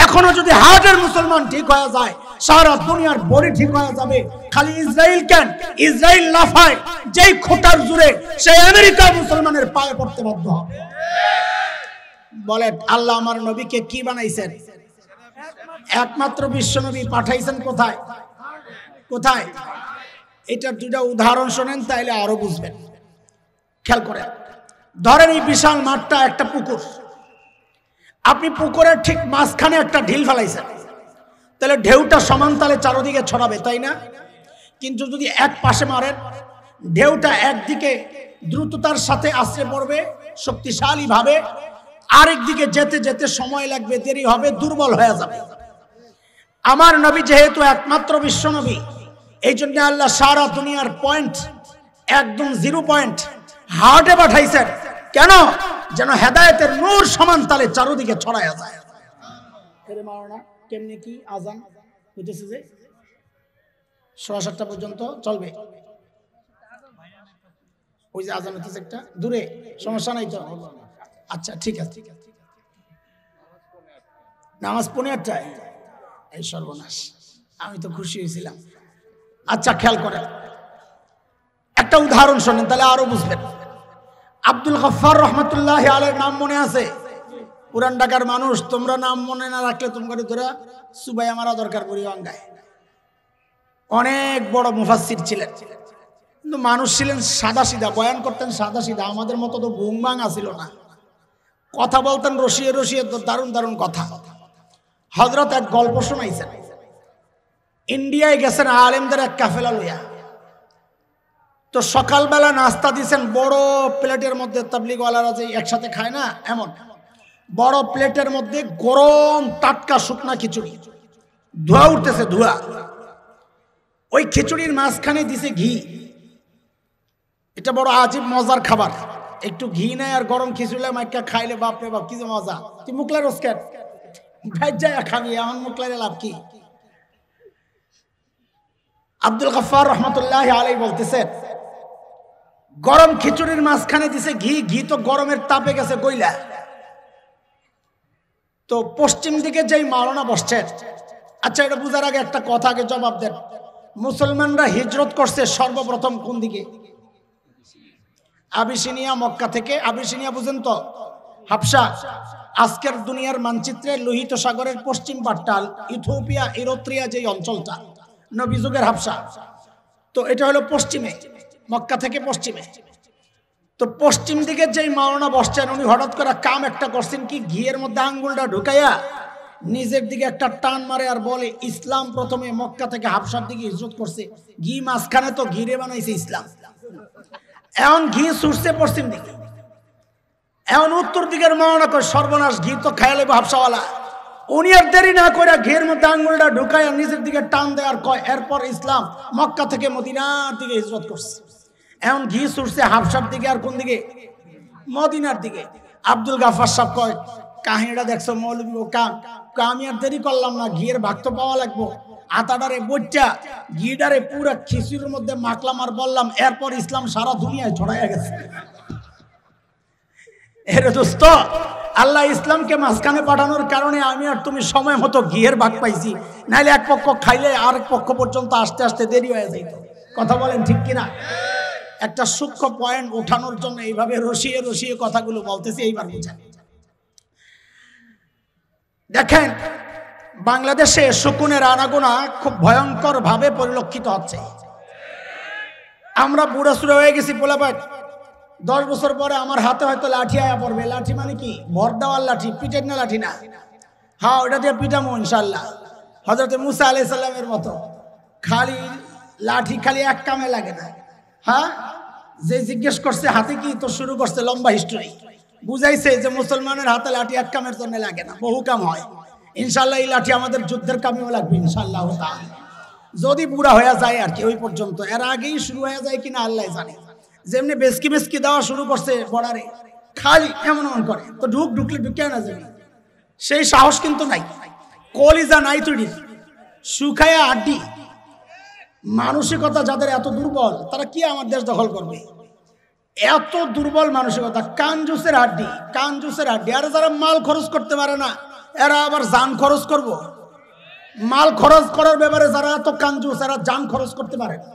এখনো যদি হার্টের মুসলমান ঠিক হয়ে যায়, সারা দুনিয়ার বডি ঠিক হয়ে যাবে। খালি ইসরায়েল কেন, ইসরায়েল লাফায় যেই খোটার জুড়ে, সেই আমেরিকা মুসলমানের পায়ে পড়তে বাধ্য হবে। বলেন আল্লাহ আমার নবীকে কি বানাইছেন? একমাত্র বিশ্ব নবী পাঠাইছেন কোথায়? কোথায়? এটার দুটা উদাহরণ শোনেন তাইলে আরো বুঝবেন। খেয়াল করেন, ধরেন এই বিশাল মাঠটা একটা পুকুর, আপনি পুকুরের ঠিক মাঝখানে একটা ঢিল ফেলাইছেন, তাহলে ঢেউটা সমান তালে চারদিকে ছড়াবে, তাই না? কিন্তু যদি এক পাশে মারেন, ঢেউটা একদিকে দ্রুততার সাথে আশ্রে পড়বে শক্তিশালী ভাবে, আরেক দিকে যেতে যেতে সময় লাগবে, দেরি হবে, দুর্বল হয়ে যাবে। আমার নবী যেহেতু একমাত্র বিশ্ব নবী, এই জন্য আল্লাহ সারা দুনিয়ার পয়েন্ট একদম 0 পয়েন্ট হার্টে পাঠাইছেন। কেন? যেন হেদায়েতের নূর সমান তালে চারদিকে ছড়ায়া যায়। কেমনি কি আজান হইতেছে যে 7:30 পর্যন্ত চলবে। ওই যে আজান হইতেছে একটা দূরে, সমস্যা নাই তো? আচ্ছা ঠিক আছে, ঠিক আছে। নামাজ 8:15টায়? এই সর্বনাশ, আমি তো খুশি হয়েছিলাম। আচ্ছা খেয়াল করেন, একটা উদাহরণ শোনেন তাহলে আরো বুঝবেন। আব্দুল গফফার রহমতুল্লাহ আলাইহির নাম মনে আছে? পুরান ঢাকার মানুষ, তোমরা নাম মনে না রাখলে তোমাকে ধরা সুবাই আমারা দরকার পড়ি অঙ্গায়। অনেক বড় মুফাসসির ছিলেন, কিন্তু মানুষ ছিলেন সাদা সিধা, বয়ান করতেন সাদা সিধা। আমাদের মতো তো বুং বাং আসিল না, কথা বলতেন রসিয়ে রসিয়ে দারুণ দারুণ কথা। হযরত এক গল্প শোনাইছেন। ইন্ডিয়ায় গেছেন আলেমদের এক কাফেলা লইয়া, তো সকালবেলা নাস্তা দিয়েছেন বড় প্লেটের মধ্যে। তাবলিগওয়ালারা যে একসাথে খায় না, এমন বড় প্লেটের মধ্যে গরম টাটকা শুকনা খিচুড়ি, ধোয়া উঠতেছে ধোয়া। ওই খিচুড়ির মাঝখানে দিছে ঘি। এটা বড় আজীব মজার খাবার। একটু ঘি নেয় আর গরম খিচুড়ি মাইকা খাইলে বাপরে বাপ কি যে মজা। তুই মুখলা রোজকার ভাই যায় খাবি, এমন মুখলারে লাভ কি? আব্দুল গফফার রহমতুল্লাহ আলাইহি বলতেছেন, গরম খিচুড়ির মাঝখানে দিছে ঘি। ঘি তো গরমের তাপে গেছে গইলা। তো পশ্চিম দিকে যেই মাওলানা বসছেন, আচ্ছা এটা বুঝার আগে একটা কথা আগে জবাব দেন। মুসলমানরা হিজরত করছে সর্বপ্রথম কোন দিকে? আবিসিনিয়া, মক্কা থেকে। আবিসিনিয়া বুঝেন তো? হাবশা, আজকের দুনিয়ার মানচিত্রে লোহিত সাগরের পশ্চিম পাটটা, ইথিওপিয়া, ইরিত্রিয়া যেই অঞ্চলটা, নবী যুগের হাবশা। তো এটা হলো পশ্চিমে, মক্কা থেকে পশ্চিমে। তো পশ্চিম দিকে যেই মাওলানা বসছেন, উনি হঠাৎ করে কাম একটা করছেন কি, ঘিয়ের মধ্যে আঙ্গুলটা ঢুকাইয়া নিজের দিকে একটা টান মারে আর বলে ইসলাম প্রথমে মক্কা থেকে হাবশার দিকে হিজরত করছে, ঘি মাঝখানে তো ঘিরে বানাইছে ইসলাম। এখন ঘি ছুটছে পশ্চিম দিকে, এখন উত্তর দিকের মনে করে সর্বনাশ, ঘি তো খাইয়া লেবো হাবশাওয়ালা। উনি আর দেরি না করে ঘির মধ্যে আঙ্গুলটা ঢুকায় নিজের দিকে টান দেয় আর কয় এরপর ইসলাম মক্কা থেকে মদিনার দিকে হিজরত করছে। এখন ঘি ছুটছে হাবশার দিকে আর কোন দিকে? মদিনার দিকে। আব্দুল গাফার সাহেব কয় কাহিনীটা দেখছো মৌলবী ও কাম, আমি আর দেরি করলাম না, ঘিয়ের ভাগ তো পাওয়া লাগবো। আটাডারে বইটা ঘিডারে পুরা খিচুড়ির মধ্যে মাখলাম আর বললাম এরপর ইসলাম সারা দুনিয়ায় ছড়াইয়া গেছে। এর দোস্ত, আল্লাহ ইসলামকে মাঝখানে পাঠানোর কারণে আমি আর তুমি সময় মতো ঘিয়ের ভাগ পাইছি, নাইলে এক পক্ষ খাইলে আরেক পক্ষ পর্যন্ত আসতে আসতে দেরি হয়ে যাইত। কথা বলেন ঠিক কিনা? একটা সূক্ষ্ম পয়েন্ট উঠানোর জন্য এইভাবে রসিয়ে রসিয়ে কথাগুলো বলতেছি, এইবার বুঝেন। দেখেন বাংলাদেশে শকুনের আনাগোনা খুব ভয়ঙ্কর ভাবে পরিলক্ষিত হচ্ছে। আমরা বুড়া সুড়া হয়ে গেছি, পোলাপাট 10 বছর পরে আমার হাতে হয়তো লাঠি আয়া পড়বে। লাঠি মানে কি? ভর দেওয়ার লাঠি, পিঠের না লাঠি না। হ্যাঁ, ওটা দিয়ে পিটামো ইনশাল্লাহ, হযরত মুসা আলাইহিস সালামের মতো। খালি লাঠি খালি এক কামে লাগে না। হ্যাঁ, যে জিজ্ঞেস করছে হাতে কি, তো শুরু করছে লম্বা হিস্টোরি, বুঝাইছে যে মুসলমানের হাতে লাঠি এক কামের জন্য লাগে না, বহু কাম হয়। ইনশাল্লাহ এই লাঠি আমাদের যুদ্ধের কামেও লাগবে ইনশাল্লাহ তাআলা, যদি বুড়া হয়ে যায় আর কি। ওই পর্যন্ত এর আগেই শুরু হয়ে যায় কিনা আল্লাহ জানে। যেমনি বেসকি মেসকি দেওয়া শুরু করছে বর্ডারে, খালি এমন এমন করে, তো ঢুকলে ঢুকে না যাবে, সেই সাহস কিন্তু নাই। কলিজা নাই তৈরি, শুকায়া আড্ডি। মানসিকতা যাদের এত দুর্বল, তারা কি আমার দেশ দখল করবে? এত দুর্বল মানসিকতা, কানজুসের হাড্ডি, কানজুসের হাড্ডি। আর যারা মাল খরচ করতে পারে না, এরা আবার জান খরচ করব। মাল খরচ করার ব্যাপারে যারা এত কানজুস, এরা জান খরচ করতে পারে না।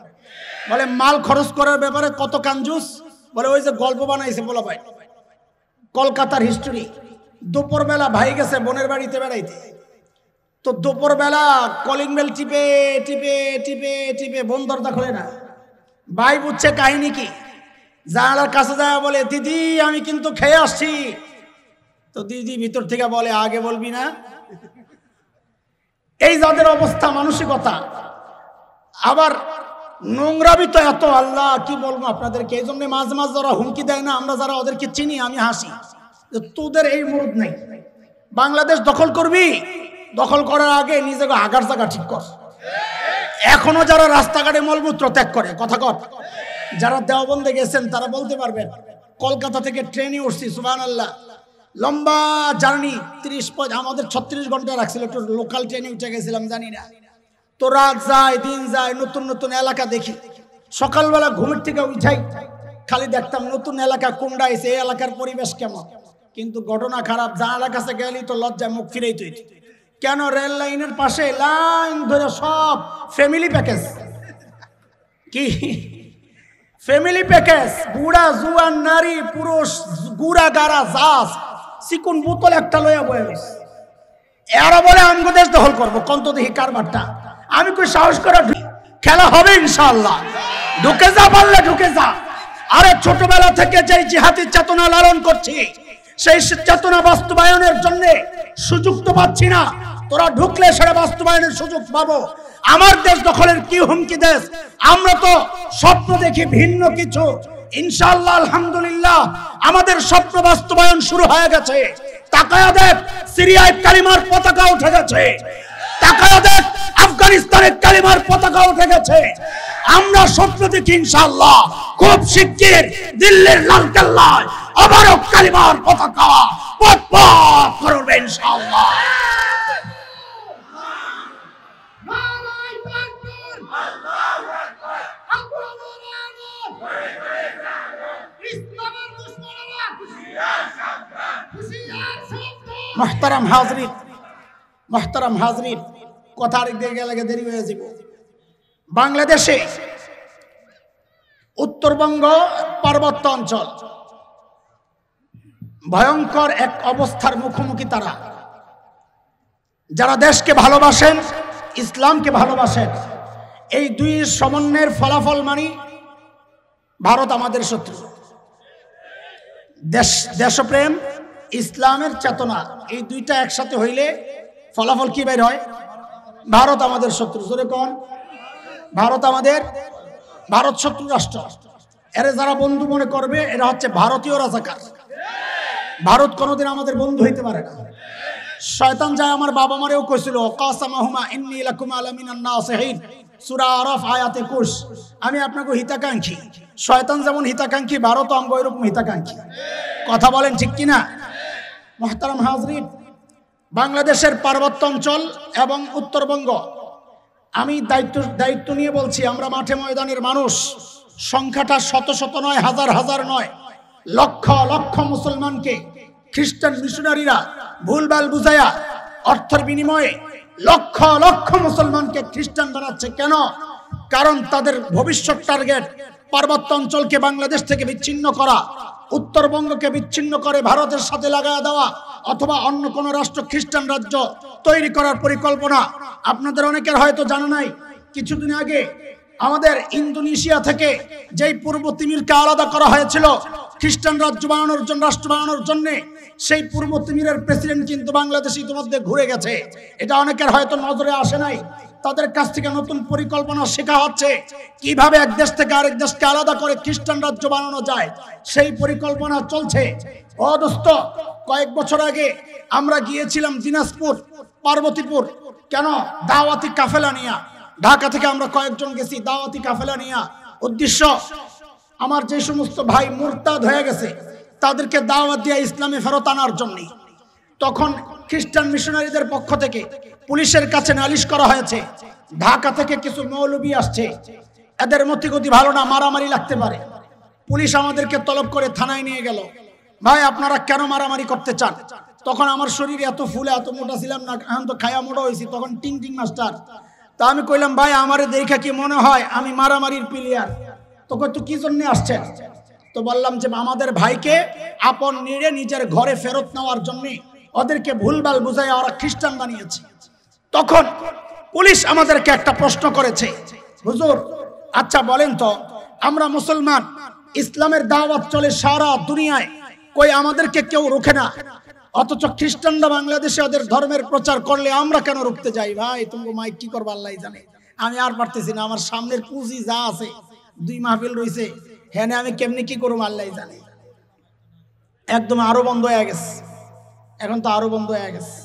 বলে মাল খরচ করার ব্যাপারে কত কানজুস, বলে ওই যে গল্প বানাইছে বলা ভাই, কলকাতার হিস্টোরি। দুপুরবেলা ভাই গেছে বোনের বাড়িতে বেড়াইতে, তো দুপুরবেলা কলিং বেল টিপে টিপে টিপে টিপে বোন দরজা খোলে না। ভাই বুঝছে কাহিনী কি, জানালার কাছে যায় বলে দিদি আমি কিন্তু খেয়ে আসছি। তো দিদি ভিতর থেকে বলে আগে বলবি না। এই যাদের অবস্থা মানসিকতা, আবার নোংরামি তো এত, আল্লাহ কি বলবো আপনাদেরকে। এই জন্য মাঝে মাঝে যারা হুমকি দেয় না, আমরা যারা ওদেরকে চিনি, আমি হাসি যে তোদের এই মুরুদ নাই। বাংলাদেশ দখল করবি, দখল করার আগে নিজেকে আগার জায়গা ঠিক কর। এখনো যারা রাস্তাঘাটে মলমূত্র ত্যাগ করে, কথা কর, যারা দেওবন্দে গেছেন তারা বলতে পারবেন। কলকাতা থেকে ট্রেনে উঠছি, সুবহানাল্লাহ, লম্বা জার্নি, 30 আমাদের 36 ঘন্টা রাখছিল। একটু লোকাল ট্রেনে উঠে গেছিলাম, জানি না তো রাত যায় দিন যায়, নতুন নতুন এলাকা দেখি। সকালবেলা ঘুমের থেকে উঠাই, খালি দেখতাম নতুন এলাকা কোনটা এসে, এই এলাকার পরিবেশ কেমন। কিন্তু ঘটনা খারাপ, জানালার কাছে গেলেই তো লজ্জায় মুখ ফিরেই তুই। কেন? রেল লাইনের পাশে লাইন ধরে সব ফ্যামিলি প্যাকেজ। কি ফ্যামিলি প্যাকেজ? বুড়া জুয়ান নারী পুরুষ, গুড়া গাড়া জাস, চিকুন বোতল একটা লইয়া বয়ে গেছে। এরা বলে আমগো দেশ দখল করবো, কন্ত দেখি কারবারটা। আমি কই সাহস করে খেলা হবে ইনশাআল্লাহ, ঢুকে যা পারলে ঢুকে যা। আরে ছোটবেলা থেকে যেই জিহাদি চেতনা লালন করছি, সেই চেতনা বাস্তবায়নের জন্য সুযোগ তো পাচ্ছি না। তোরা ঢুকলে সেটা বাস্তবায়নের সুযোগ পাবো। আমার দেশ দখলের কি হুমকি দেশ, আমরা তো স্বপ্ন দেখি ভিন্ন কিছু। ইনশাআল্লাহ আলহামদুলিল্লাহ আমাদের স্বপ্ন বাস্তবায়ন শুরু হয়ে গেছে। তাকায়া দেখ, সিরিয়ায় কালিমার পতাকা উঠে গেছে। তাকায়া দেখ, আফগানিস্তানের কালিমার পতাকা উঠে গেছে। আমরা স্বপ্ন দেখি ইনশাআল্লাহ খুব শিগগির দিল্লির লালকেল্লায় আবারও কালিমার পতাকা পথ করবে ইনশাআল্লাহ। মোহতারাম হাজরিন, কথা আরেকদিকে গেলে দেরি হয়ে যাব। বাংলাদেশে উত্তরবঙ্গ পার্বত্য অঞ্চল ভয়ঙ্কর এক অবস্থার মুখোমুখি। তারা যারা দেশকে ভালোবাসেন, ইসলামকে ভালোবাসেন, এই দুই সমন্বয়ের ফলাফল মানি ভারত আমাদের শত্রু। দেশপ্রেম, ইসলামের চেতনা, এই দুইটা একসাথে হইলে ফলাফল কি বের হয়? ভারত আমাদের শত্রু। জোরে কোন? ভারত আমাদের, ভারত শত্রু রাষ্ট্র। এরা যারা বন্ধু মনে করবে এরা হচ্ছে ভারতীয় রাজাকার। ভারত কোনোদিন আমাদের বন্ধু হইতে পারে না। শয়তান যায় আমার বাবা মারেও কইছিল কাসামাহুমা ইন্নী লাকুম আলামিনান নাসিহিন, সূরা আরাফ আয়াতে 21। আমি আপনাকে হিতাকাঙ্ক্ষী। শয়তান যেমন হিতাকাঙ্ক্ষী, ভারত আমগো এরকম হিতাকাঙ্ক্ষী। কথা বলেন ঠিক কিনা? মুহতারাম হাজরিন, বাংলাদেশের পার্বত্য অঞ্চল এবং উত্তরবঙ্গ, আমি দায়িত্ব নিয়ে বলছি, আমরা মাঠে ময়দানের মানুষ। সংখ্যাটা শত শত নয়, হাজার হাজার নয়, লক্ষ লক্ষ মুসলমানকে খ্রিস্টান মিশনারিরা ভুলভাল বুঝায়া অর্থের বিনিময়ে লক্ষ লক্ষ মুসলমানকে খ্রিস্টান বানাচ্ছে। কেন? কারণ তাদের ভবিষ্যৎ টার্গেট পার্বত্য অঞ্চলকে বাংলাদেশ থেকে বিচ্ছিন্ন করা, উত্তরবঙ্গকে বিচ্ছিন্ন করে ভারতের সাথে লাগায়া দেওয়া, অথবা অন্য কোন রাষ্ট্র খ্রিস্টান রাজ্য তৈরি করার পরিকল্পনা। আপনাদের অনেকের হয়তো জানা নাই, কিছুদিন আগে আমাদের ইন্দোনেশিয়া থেকে যেই পূর্ব তিমিরকে আলাদা করা হয়েছিল খ্রিস্টান রাজ্য বানানোর জন্য, রাষ্ট্র বানানোর জন্য, সেই পূর্ব তিমিরের প্রেসিডেন্ট কিন্তু বাংলাদেশে ইতিমধ্যে ঘুরে গেছে। এটা অনেকের হয়তো নজরে আসে নাই। তাদের কাছ থেকে নতুন পরিকল্পনা শেখা হচ্ছে, কিভাবে এক দেশ থেকে আরেক দেশকে আলাদা করে খ্রিস্টান রাজ্য বানানো যায়, সেই পরিকল্পনা চলছে। ও দোস্ত, কয়েক বছর আগে আমরা গিয়েছিলাম দিনাজপুর, পার্বতীপুর। কেন? দাওয়াতি কাফেলা নিয়া। ঢাকা থেকে আমরা কয়েকজন গেছি দাওয়াতি কাফেলা নিয়া। উদ্দেশ্য, আমার যে সমস্ত ভাই মুরতাদ হয়ে গেছে তাদেরকে দাওয়াত দিয়ে ইসলামে ফেরত আনার জন্য। তখন খ্রিস্টান মিশনারিদের পক্ষ থেকে পুলিশের কাছে নালিশ করা হয়েছে, ঢাকা থেকে কিছু মৌলবি আসছে, এদের মতিগতি ভালো না, মারামারি লাগতে পারে। পুলিশ আমাদেরকে তলব করে থানায় নিয়ে গেল। ভাই আপনারা কেন মারামারি করতে চান? তখন আমার শরীরে এত ফুলে এত মোটা ছিলাম না, এখন তো খায়া মোটা হয়েছি, তখন টিং টিং মাস্টার। তা আমি কইলাম, ভাই আমারে দেখা কি মনে হয় আমি মারামারির প্লেয়ার? তোকে তো কি জন্য আসছেন? তো বললাম যে আমাদের ভাইকে আপন নিয়ে নিজের ঘরে ফেরত নেওয়ার জন্য ওদেরকে ভুলভাল বুঝাই ওরা খ্রিস্টান বানিয়েছে। তখন পুলিশ আমাদেরকে একটা প্রশ্ন করেছে, হুজুর আচ্ছা বলেন তো, আমরা মুসলমান, ইসলামের দাওয়াত চলে সারা দুনিয়ায়, কই আমাদেরকে কেউ রোখে না, অথচ খ্রিস্টানরা বাংলাদেশে ওদের ধর্মের প্রচার করলে আমরা কেন রুখতে যাই? ভাই তুমি মাইক কি করবো আল্লাহ জানে, আমি আর পারতেছি না। আমার সামনের পুঁজি যা আছে, 2 মাহফিল রয়েছে, হ্যাঁ আমি কেমনি কি করবো আল্লাহ জানে। একদম আরো বন্ধ হয়ে গেছে, এখন তো আরো বন্ধ হয়ে গেছে।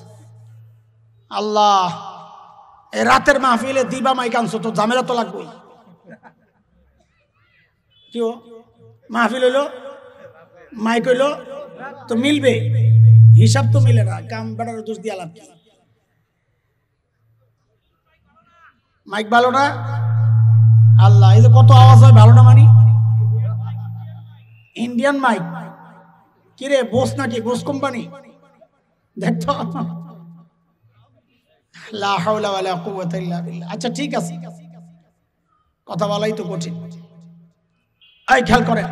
আল্লাহ, এই রাতের মাহফিলে দিবা মাইক আনছো তো ঝামেলা তো লাগবেই। কি মাহফিল হইলো, মাইক হইলো তো মিলবে, হিসাব তো মিলে না, কাম বেটার দোষ দিয়ে লাভ কি? মাইক ভালো না, আল্লাহ এই যে কত আওয়াজ হয়, ভালো না মানি? ইন্ডিয়ান মাইক কিরে, বোস নাকি, বোস কোম্পানি? দেখতো, লা হাওলা ওয়ালা কুওয়াতা ইল্লা বিল্লাহ। আচ্ছা ঠিক আছে, কথা বলাই তো কঠিন। এই খেয়াল করেন,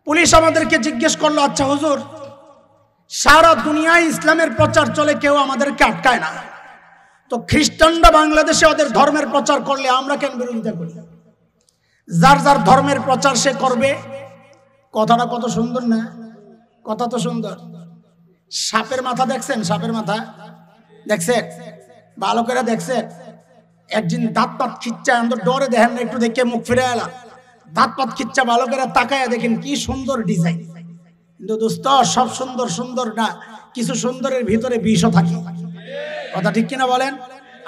পুলিশ আমাদেরকে জিজ্ঞেস করলো, আচ্ছা হুজুর সারা দুনিয়ায় ইসলামের প্রচার চলে, কেউ আমাদেরকে আটকায় না, তো খ্রিস্টানরা বাংলাদেশে ওদের ধর্মের প্রচার করলে আমরা কেন বিরোধিতা করি? যার যার ধর্মের প্রচার সে করবে। কথাটা কত সুন্দর না? কথা তো সুন্দর। সাপের মাথা দেখছেন? সাপের মাথা দেখছেন? ভালো করে দেখছেন? একদিন দাঁত পাত খিচ্চা, আমি তো ডরে দেখেন না, একটু দেখে মুখ ফিরে এলাম, দাঁত পাত খিচ্চা, ভালো করে তাকায় দেখেন কি সুন্দর ডিজাইন। কিন্তু দোস্ত সব সুন্দর সুন্দর না, কিছু সুন্দরের ভিতরে বিষও থাকে। কথা ঠিক কিনা বলেন?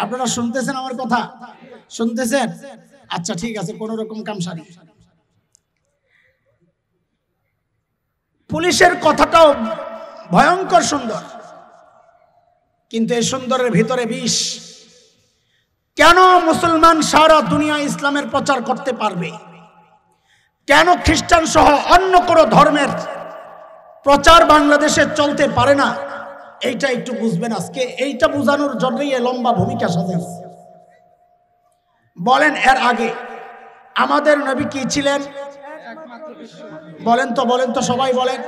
আপনারা শুনতেছেন আমার কথা? শুনতেছেন? আচ্ছা ঠিক আছে, কোন রকম কাম সারি। পুলিশের কথাটাও ভয়ঙ্কর সুন্দর, কিন্তু এই সুন্দরের ভিতরে বিষ। কেন মুসলমান সারা দুনিয়া ইসলামের প্রচার করতে পারবে, কেন খ্রিস্টান সহ অন্য কোনো ধর্মের প্রচার বাংলাদেশে চলতে পারে না? এইটা একটু বুঝবেন আজকে। এইটা বোঝানোর জন্যই এই লম্বা ভূমিকা সাজাইছে। বলেন, এর আগে আমাদের নবী কি ছিলেন? বলেন তো, বলেন তো, সবাই বলেন।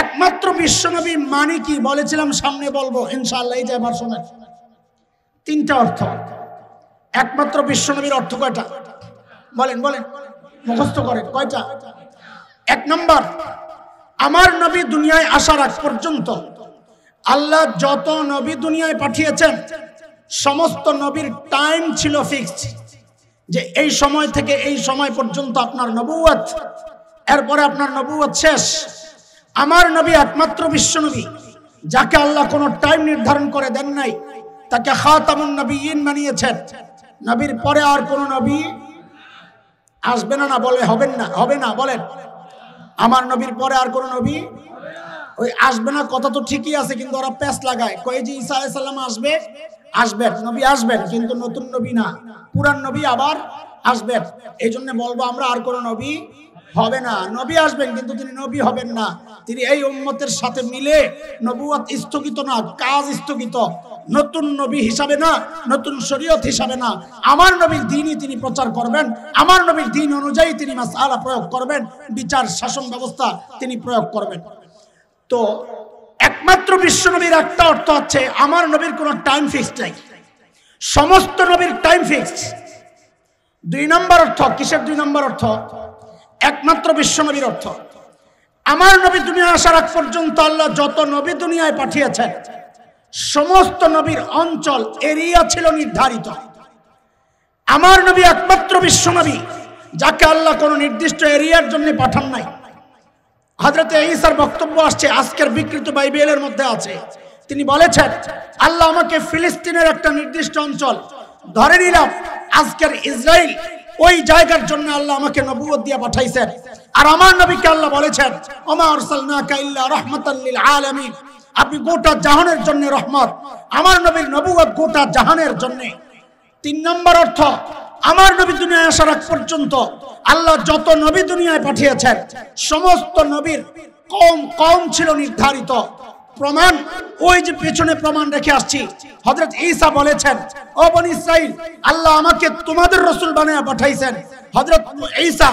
একমাত্র বিশ্বনবী মানে কি বলেছিলাম, সামনে বলবো ইনশাআল্লাহ। এই যে আমার শোনেন, 3টা অর্থ। একমাত্র বিশ্বনবীর অর্থ কয়টা? বলেন বলেন, মুখস্থ করেন, কয়টা? 1 নম্বর, আমার নবী দুনিয়ায় আসার আগ পর্যন্ত আল্লাহ যত নবী দুনিয়ায় পাঠিয়েছেন সমস্ত নবীর টাইম ছিল ফিক্সড, যে এই সময় থেকে এই সময় পর্যন্ত আপনার নবুয়ত, এরপরে আপনার নবুয়ত শেষ। আমার নবী একমাত্র বিশ্ব নবী যাকে আল্লাহ কোনো টাইম নির্ধারণ করে দেন নাই, তাকে খাতামুন নবিয়্যিন বানিয়েছেন। নবীর পরে আর কোনো নবী আসবে না, না বলে হবেন না, হবে না বলেন। আমার নবীর পরে আর কোনো নবী ওই আসবে না কথা তো ঠিকই আছে, কিন্তু ওরা প্যাচ লাগায়, কয় যে ঈসা আলাইহিস সালাম আসবে, আসবেন নবী আসবেন, কিন্তু নতুন নবী না, পুরান নবী আবার আসবেন। এই জন্য বলবো আমরা আর কোনো নবী হবে না। নবী আসবেন কিন্তু তিনি নবী হবেন না, তিনি এই উম্মতের সাথে মিলে নবুয়ত স্থগিত না, কাজ স্থগিত, নতুন নবী হিসাবে না, নতুন শরীয়ত হিসাবে না, আমার নবীর দ্বীনই তিনি প্রচার করবেন, আমার নবীর দ্বীন অনুযায়ী তিনি মাসআলা প্রয়োগ করবেন, বিচার শাসন ব্যবস্থা তিনি প্রয়োগ করবেন। তো একমাত্র বিশ্ব নবীর একটা অর্থ হচ্ছে আমার নবীর কোনো টাইম ফিক্সড নাই, সমস্ত নবীর টাইম ফিক্সড। দুই নম্বর অর্থ, কিসের দুই নম্বর অর্থ? একমাত্র বিশ্ব নবীর অর্থ আমার নবী দুনিয়া আসার আগ পর্যন্ত আল্লাহ যত নবী দুনিয়ায় পাঠিয়েছেন সমস্ত নবীর অঞ্চল এরিয়া ছিল নির্ধারিত। আমার নবী একমাত্র বিশ্ব নবী যাকে আল্লাহ কোনো নির্দিষ্ট এরিয়ার জন্য পাঠান নাই। হযরত ঈসার বক্তব্য আসছে আজকের বিকৃত বাইবেলের মধ্যে আছে, তিনি বলেছেন আল্লাহ আমাকে ফিলিস্তিনের একটা নির্দিষ্ট অঞ্চল, ধরে নিলাম আজকের ইসরায়েল, ওই জায়গার জন্য আল্লাহ আমাকে নবুয়ত দিয়ে পাঠাইছেন। আর আমার নবীকে আল্লাহ বলেছেন ওমা আরসালনাকা ইল্লা রাহমাতাল লিল আলামিন, আপনি গোটা জাহানের জন্য রহমত। আমার নবীর নবুয়ত গোটা জাহানের জন্য। তিন নম্বর অর্থ আমার নবী দুনিয়ায় আসার আগ পর্যন্ত আল্লাহ যত নবী দুনিয়ায় পাঠিয়েছেন সমস্ত নবীর কওম ছিল নির্ধারিত। প্রমাণ ওই যে পেছনে প্রমাণ রেখে আসছি, হযরত ঈসা বলেছেন ও বনি ইসরাইল, আল্লাহ আমাকে তোমাদের রাসূল বানায়া পাঠাইছেন। হযরত ঈসা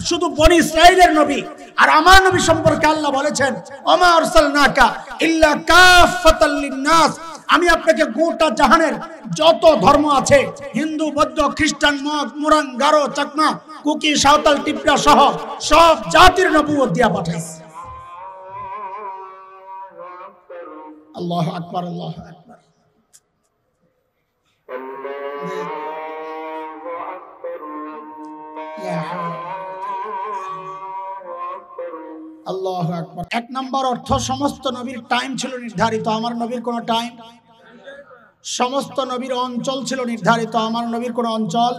শুধু বনি ইসরাইলের নবী, আর আমার নবী সম্পর্কে আল্লাহ বলেছেন ওমা আরসালনাকা ইল্লা কাফাতাল লিন-নাস, আমি আপনাকে গোটা জাহানের যত ধর্ম আছে, হিন্দু, বৌদ্ধ, খ্রিস্টান, মগ, মুরাং, গারো, চাকমা, কুকি, সাঁওতাল, টিপরা সহ সব জাতির নবুয়ত দিয়া পাঠাইছি। আল্লাহু আকবার, আল্লাহু আকবার। আল্লাহু আকবার। এক নম্বর অর্থ সমস্ত নবীর টাইম ছিল নির্ধারিত, আমার নবীর কোনো টাইম। সমস্ত নবীর অঞ্চল ছিল নির্ধারিত, আমার নবীর কোনো অঞ্চল।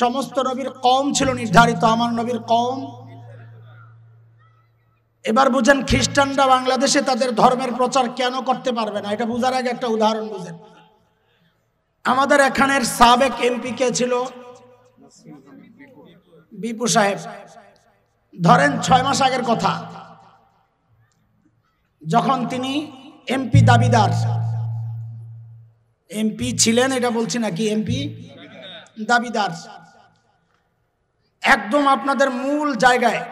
সমস্ত নবীর কওম ছিল নির্ধারিত, আমার নবীর কওম। এবার বুঝেন খ্রিস্টানরা বাংলাদেশে তাদের ধর্মের প্রচার কেন করতে পারবে না, এটা বুঝার আগে একটা উদাহরণ বুঝেন। আমাদের এখানের সাবেক এমপি কে ছিল? বিপু সাহেব। ধরেন 6 মাস আগের কথা, যখন তিনি এমপি দাবিদার, এমপি ছিলেন এটা বলছি নাকি, এমপি দাবিদার, একদম আপনাদের মূল জায়গায়,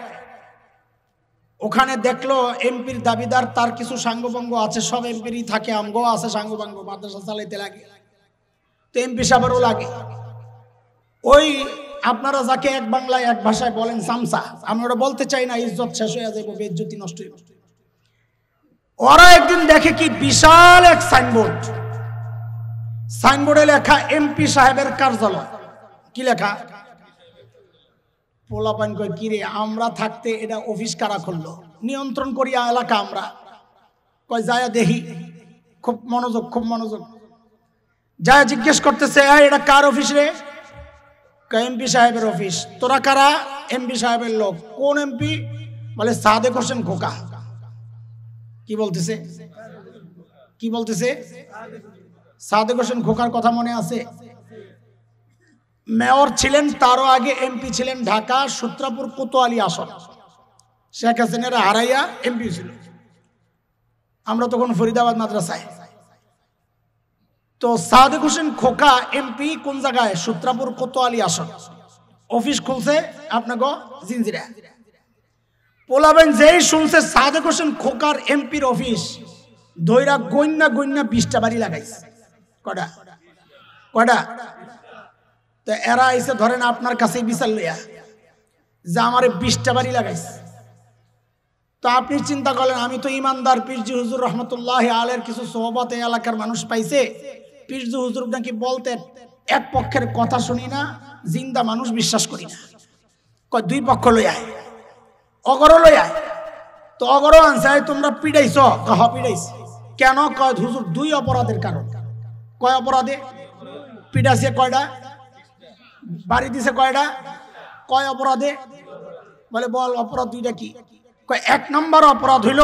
ওখানে দেখলো এমপির দাবিদার, তার কিছু সাঙ্গভঙ্গ আছে, সব এমপিরই থাকে, আমগো আছে সাঙ্গভঙ্গ, মাদ্রাসা চালাইতে লাগে, তো এমপি সাহেবেরও লাগে। ওই আপনারা যাকে এক বাংলায় এক ভাষায় বলেন সামসা, আমি ওটা বলতে চাই না, ইজ্জত শেষ হয়ে যাবে, বেইজ্জতি নষ্ট হয়ে যাবে। ওরা একদিন দেখে কি বিশাল এক সাইনবোর্ড, সাইনবোর্ডে লেখা এমপি সাহেবের কার্যালয়। কি লেখা? পোলাপান কই কিরে আমরা থাকতে এটা অফিস কারা খুললো, নিয়ন্ত্রণ করিয়া এলাকা আমরা। কয় যায় দেখি, খুব মনোযোগ, খুব মনোযোগ। যায় জিজ্ঞেস করতেছে এটা কার অফিস রে? এমপি সাহেবের অফিস। তোরা কারা? এমপি সাহেবের লোক। কোন এমপি? বলে সাদেক হোসেন খোকা। কি বলতেছে? কি বলতেছে? সাদেক হোসেন খোকার কথা মনে আছে? মেয়র ছিলেন, তারও আগে এমপি ছিলেন ঢাকা সূত্রাপুর কোতোয়ালি আসন, শেখ হাসিনারা হারাইয়া এমপি ছিল। আমরা তখন ফরিদাবাদ মাদ্রাসায়। তো সাদেক হোসেন খোকা এমপি কোন জায়গায়? সূত্রাপুর কোতোয়ালি আসন। অফিস খুলছে আপনাকে জিঞ্জিরা। পোলাবেন যেই শুনছে সাদেক হোসেন খোকার এমপির অফিস, ধৈরা গন্যা গন্যা 20টা বাড়ি লাগাইছে। কটা? কটা? তো এরা এসে ধরেন আপনার কাছে বিচার লইয়া যে আমার 20টা বাড়ি লাগাইছে। তো আপনি চিন্তা করলেন আমি তো ইমানদার পীরজি হুজুর রহমতুল্লাহ আলের কিছু সোহবত এই এলাকার মানুষ পাইছে, পীরজি হুজুর নাকি বলতেন এক পক্ষের কথা শুনি না, জিন্দা মানুষ বিশ্বাস করি না। কয় দুই পক্ষ লই আয়, অগর লই আয়। তো অগর আনসায় তোমরা পিড়াইছ, কহ পিড়াইছ কেন? কয় হুজুর দুই অপরাধের কারণ। কয় অপরাধে পিড়াইছে? কয়টা বাড়ি দিছে? কয়টা? কয় অপরাধে? বলে বল অপরাধ দুইটা কি? কয় এক নম্বর অপরাধ হইল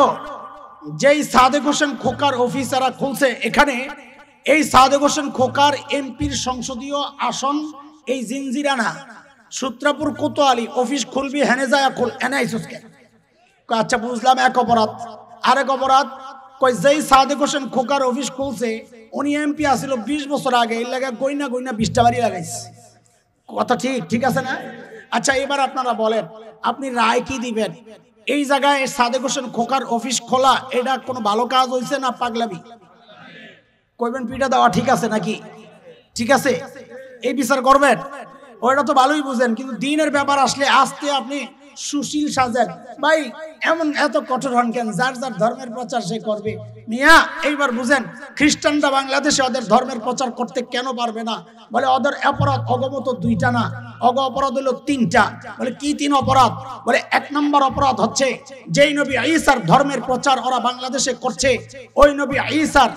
যেই সাদেক হোসেন খোকার অফিসাররা খুলছে এখানে, এই সাদেক হোসেন খোকার এমপির সংসদীয় আসন এই জিনজিরানা সূত্রাপুর কোতোয়ালি অফিস খুলবি হেনে যায় খুল এনে আইসুসকে। আচ্ছা বুঝলাম, এক অপরাধ। আরেক অপরাধ কয় যেই সাদেক হোসেন খোকার অফিস খুলছে উনি এমপি আসিল 20 বছর আগে, এই লাগা গইনা গইনা 20টা বাড়ি লাগাইছে। কথা ঠিক আছে না? আচ্ছা এবার আপনারা বলেন আপনি রায় কি দিবেন? এই জায়গায় সাদেক হোসেন খোকার অফিস খোলা এটা কোনো ভালো কাজ হয়েছে না পাগলামি? কইবেন পিঠা দেওয়া ঠিক আছে নাকি? ঠিক আছে, এই বিচার করবেন? ওইটা তো ভালোই বুঝেন, কিন্তু দিনের ব্যাপার আসলে আজকে আপনি সুশীল সাজেন। ভাই এমন এত কঠোর হন কেন? যার যার ধর্মের প্রচার সে করবে। মিয়া এইবার বুঝেন খ্রিস্টানরা বাংলাদেশে ওদের ধর্মের প্রচার করতে কেন পারবে না? বলে ওদের অপরাধ অগমত দুইটা না, অগ অপরাধ হলো 3টা। বলে কি 3 অপরাধ? বলে 1 নম্বর অপরাধ হচ্ছে যেই নবী ঈসার ধর্মের প্রচার ওরা বাংলাদেশে করছে, ওই নবী ঈসার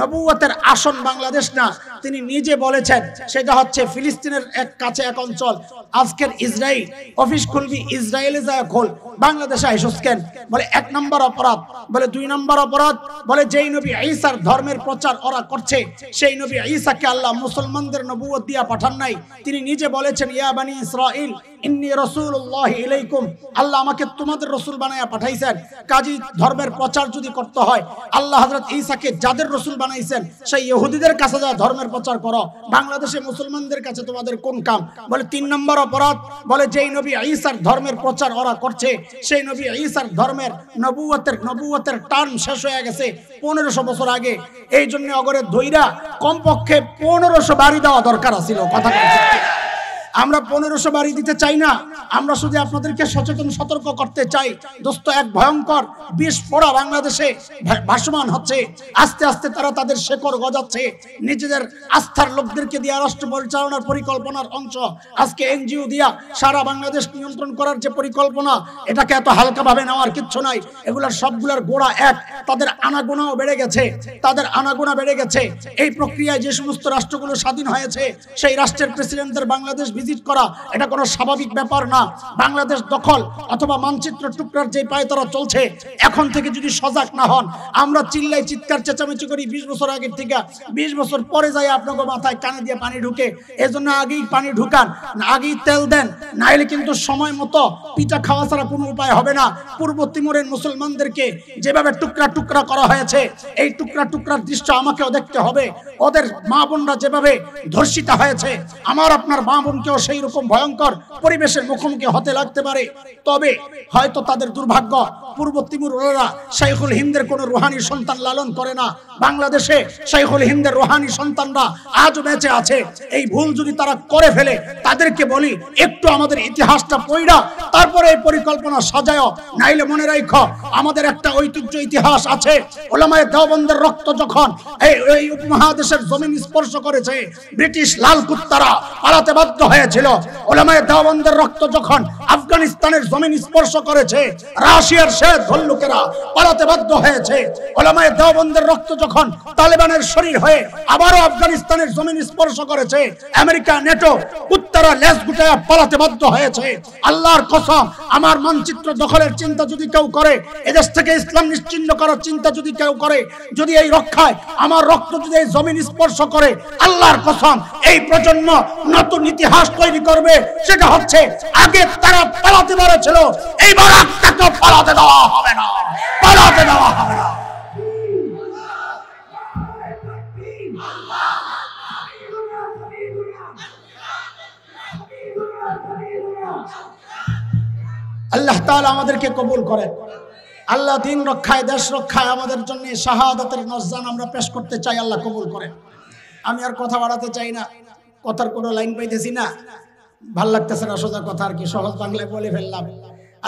নবুয়তের আসন বাংলাদেশ না, তিনি নিজে বলেছেন সেটা হচ্ছে ফিলিস্তিনের এক কাছে এক অঞ্চল। আজকের ইসরায়েল অফিস খুলবি ইসরায়েলে যায় খোল, বাংলাদেশে আইসস কেন? বলে 1 নম্বর অপরাধ। বলে 2 নম্বর অপরাধ, বলে যেই নবী ঈসার ধর্মের প্রচার ওরা করছে সেই নবী ঈসাকে আল্লাহ মুসলমানদের নবুয়ত দিয়া পাঠান নাই, তিনি নিজে বলেছেন ইয়া বানি ইসরাঈল ইন্নী রাসূলুল্লাহ ইলাইকুম, আল্লাহ আমাকে তোমাদের রাসূল বানায়া পাঠাইছেন। কাজী ধর্মের প্রচার যদি করতে হয় আল্লাহ হযরত ঈসাকে যাদের রাসূল বানাইছেন সেই ইহুদিদের কাছে যা ধর্মের প্রচার করো, বাংলাদেশে মুসলমানদের কাছে তোমাদের কোন কাম? বলে 3 নম্বর অপরাধ, বলে যেই নবী ঈসার ধর্মের প্রচার ওরা করছে সেই নবী ঈসার ধর্মের নবুয়তের টার্ম শেষ হয়ে গেছে 1500 বছর আগে, এই জন্য অগরে ধইরা কমপক্ষে 1500 বাড়ি দেওয়া দরকার ছিল। কথা বলছি আমরা 1500 বাড়ি দিতে চাই না, আমরা শুধু আপনাদেরকে সচেতন সতর্ক করতে চাই। দোস্ত এক ভয়ঙ্কর বিষ ফোড়া বাংলাদেশে ভাসমান হচ্ছে, আস্তে আস্তে তারা তাদের শেকড় গজাচ্ছে, নিজেদের আস্থার লোকদেরকে দিয়ে রাষ্ট্র পরিচালনার পরিকল্পনার অংশ আজকে এনজিও দিয়া সারা বাংলাদেশ নিয়ন্ত্রণ করার যে পরিকল্পনা, এটাকে এত হালকাভাবে নেওয়ার কিচ্ছু নাই। এগুলার সবগুলার গোড়া এক, তাদের আনাগোনাও বেড়ে গেছে, বেড়ে গেছে। এই প্রক্রিয়ায় যে সমস্ত রাষ্ট্রগুলো স্বাধীন হয়েছে সেই রাষ্ট্রের প্রেসিডেন্টদের বাংলাদেশ ভিজিট করা এটা কোনো স্বাভাবিক ব্যাপার না। বাংলাদেশ দখল অথবা মানচিত্র টুকরার যে পায়তারা চলছে, এখন থেকে যদি সজাগ না হন, আমরা চিল্লাই চিৎকার চেঁচামেচি করি 20 বছর আগের থেকে, 20 বছর পরে যাই আপনাকে মাথায় কানে দিয়ে পানি ঢুকে। এজন্য আগেই পানি ঢুকান, আগেই তেল দেন, নাইলে কিন্তু সময় মতো পিঠা খাওয়া ছাড়া কোনো উপায় হবে না। পূর্ব তিমুরের মুসলমানদেরকে যেভাবে টুকরা টুকরা করা হয়েছে, এই টুকরা টুকরার দৃশ্য আমাকেও দেখতে হবে। ওদের মা বোনরা যেভাবে ধর্ষিতা হয়েছে, আমার আপনার মা বোনকেও সেই রকম ভয়ঙ্কর পরিবেশের মুখোমুখি হতে লাগতে পারে। তবে হয়তো তাদের দুর্ভাগ্য, পূর্ব তিমুর ওরা শাইখুল হিন্দের কোন রুহানি সন্তান লালন করে না। বাংলাদেশে শাইখুল হিন্দের রুহানি সন্তানরা আজও বেঁচে আছে। এই ভুল যদি তারা করে ফেলে, তাদেরকে বলি একটু আমাদের ইতিহাসটা পড়া তারপরে এই পরিকল্পনা সাজায়, নাইলে মনে রাখো আমাদের একটা ঐতিহ্য ইতিহাস আছে। ওলামায়ে দেওবন্দের রক্ত যখন এই উপমহাদেশের জমিন স্পর্শ করেছে, ব্রিটিশ লাল কুত্তারা পালাতে বাধ্য হয়েছিল। ওলামায়ে দেওবন্দের রক্ত যখন আফগানিস্তানের জমিন স্পর্শ করেছে, রাশিয়ার শেষ ভল্লুকেরা পালাতে বাধ্য হয়েছে। ওলামায়ে দেওবন্দের রক্ত যখন তালেবানের শরীর হয়ে আবারও আফগানিস্তানের জমিন স্পর্শ করেছে, আমেরিকা নেটো কুত্তারা লেজ গুটায়া পালাতে বাধ্য হয়েছে। আল্লাহর কসম, আমার মানচিত্র দখলের চিন্তা যদি কেউ করে, এদেশ থেকে ইসলাম নিশ্চিহ্ন করার চিন্তা যদি কেউ করে, যদি এই রক্ষায় আমার রক্ত যদি এই জমিন স্পর্শ করে, আল্লাহর কসম এই প্রজন্ম নতুন ইতিহাস তৈরি করবে। সেটা হচ্ছে আগে তারা পালাতে পেরেছিল, এইবার তাকে পালাতে দেওয়া হবে না, পালাতে দেওয়া হবে না। আল্লাহ তাআলা আমাদেরকে কবুল করেন। আল্লাহ দিন রক্ষায়, দেশ রক্ষায় আমাদের জন্য শাহাদাতের নজরান আমরা পেশ করতে চাই, আল্লাহ কবুল করেন। আমি আর কথা বাড়াতে চাই না, কথার কোনো লাইন পাইতেছি না, ভাল লাগতেছে না, সোজা কথা আর কি, সহজ বাংলায় বলে ফেললাম।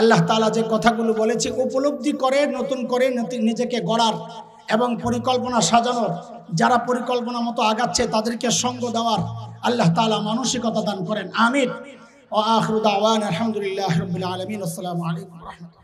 আল্লাহ তাআলা যে কথাগুলো বলেছে উপলব্ধি করে নতুন করে নিজেকে গড়ার এবং পরিকল্পনা সাজানোর, যারা পরিকল্পনা মতো আগাচ্ছে তাদেরকে সঙ্গ দেওয়ার আল্লাহ তাআলা মানসিকতা দান করেন। আমিন। ওয়া আখিরু দাওয়ানা আলহামদুলিল্লাহি রাব্বিল আলামিন। আসসালামু আলাইকুম ওয়া রাহমাতুল্লাহ।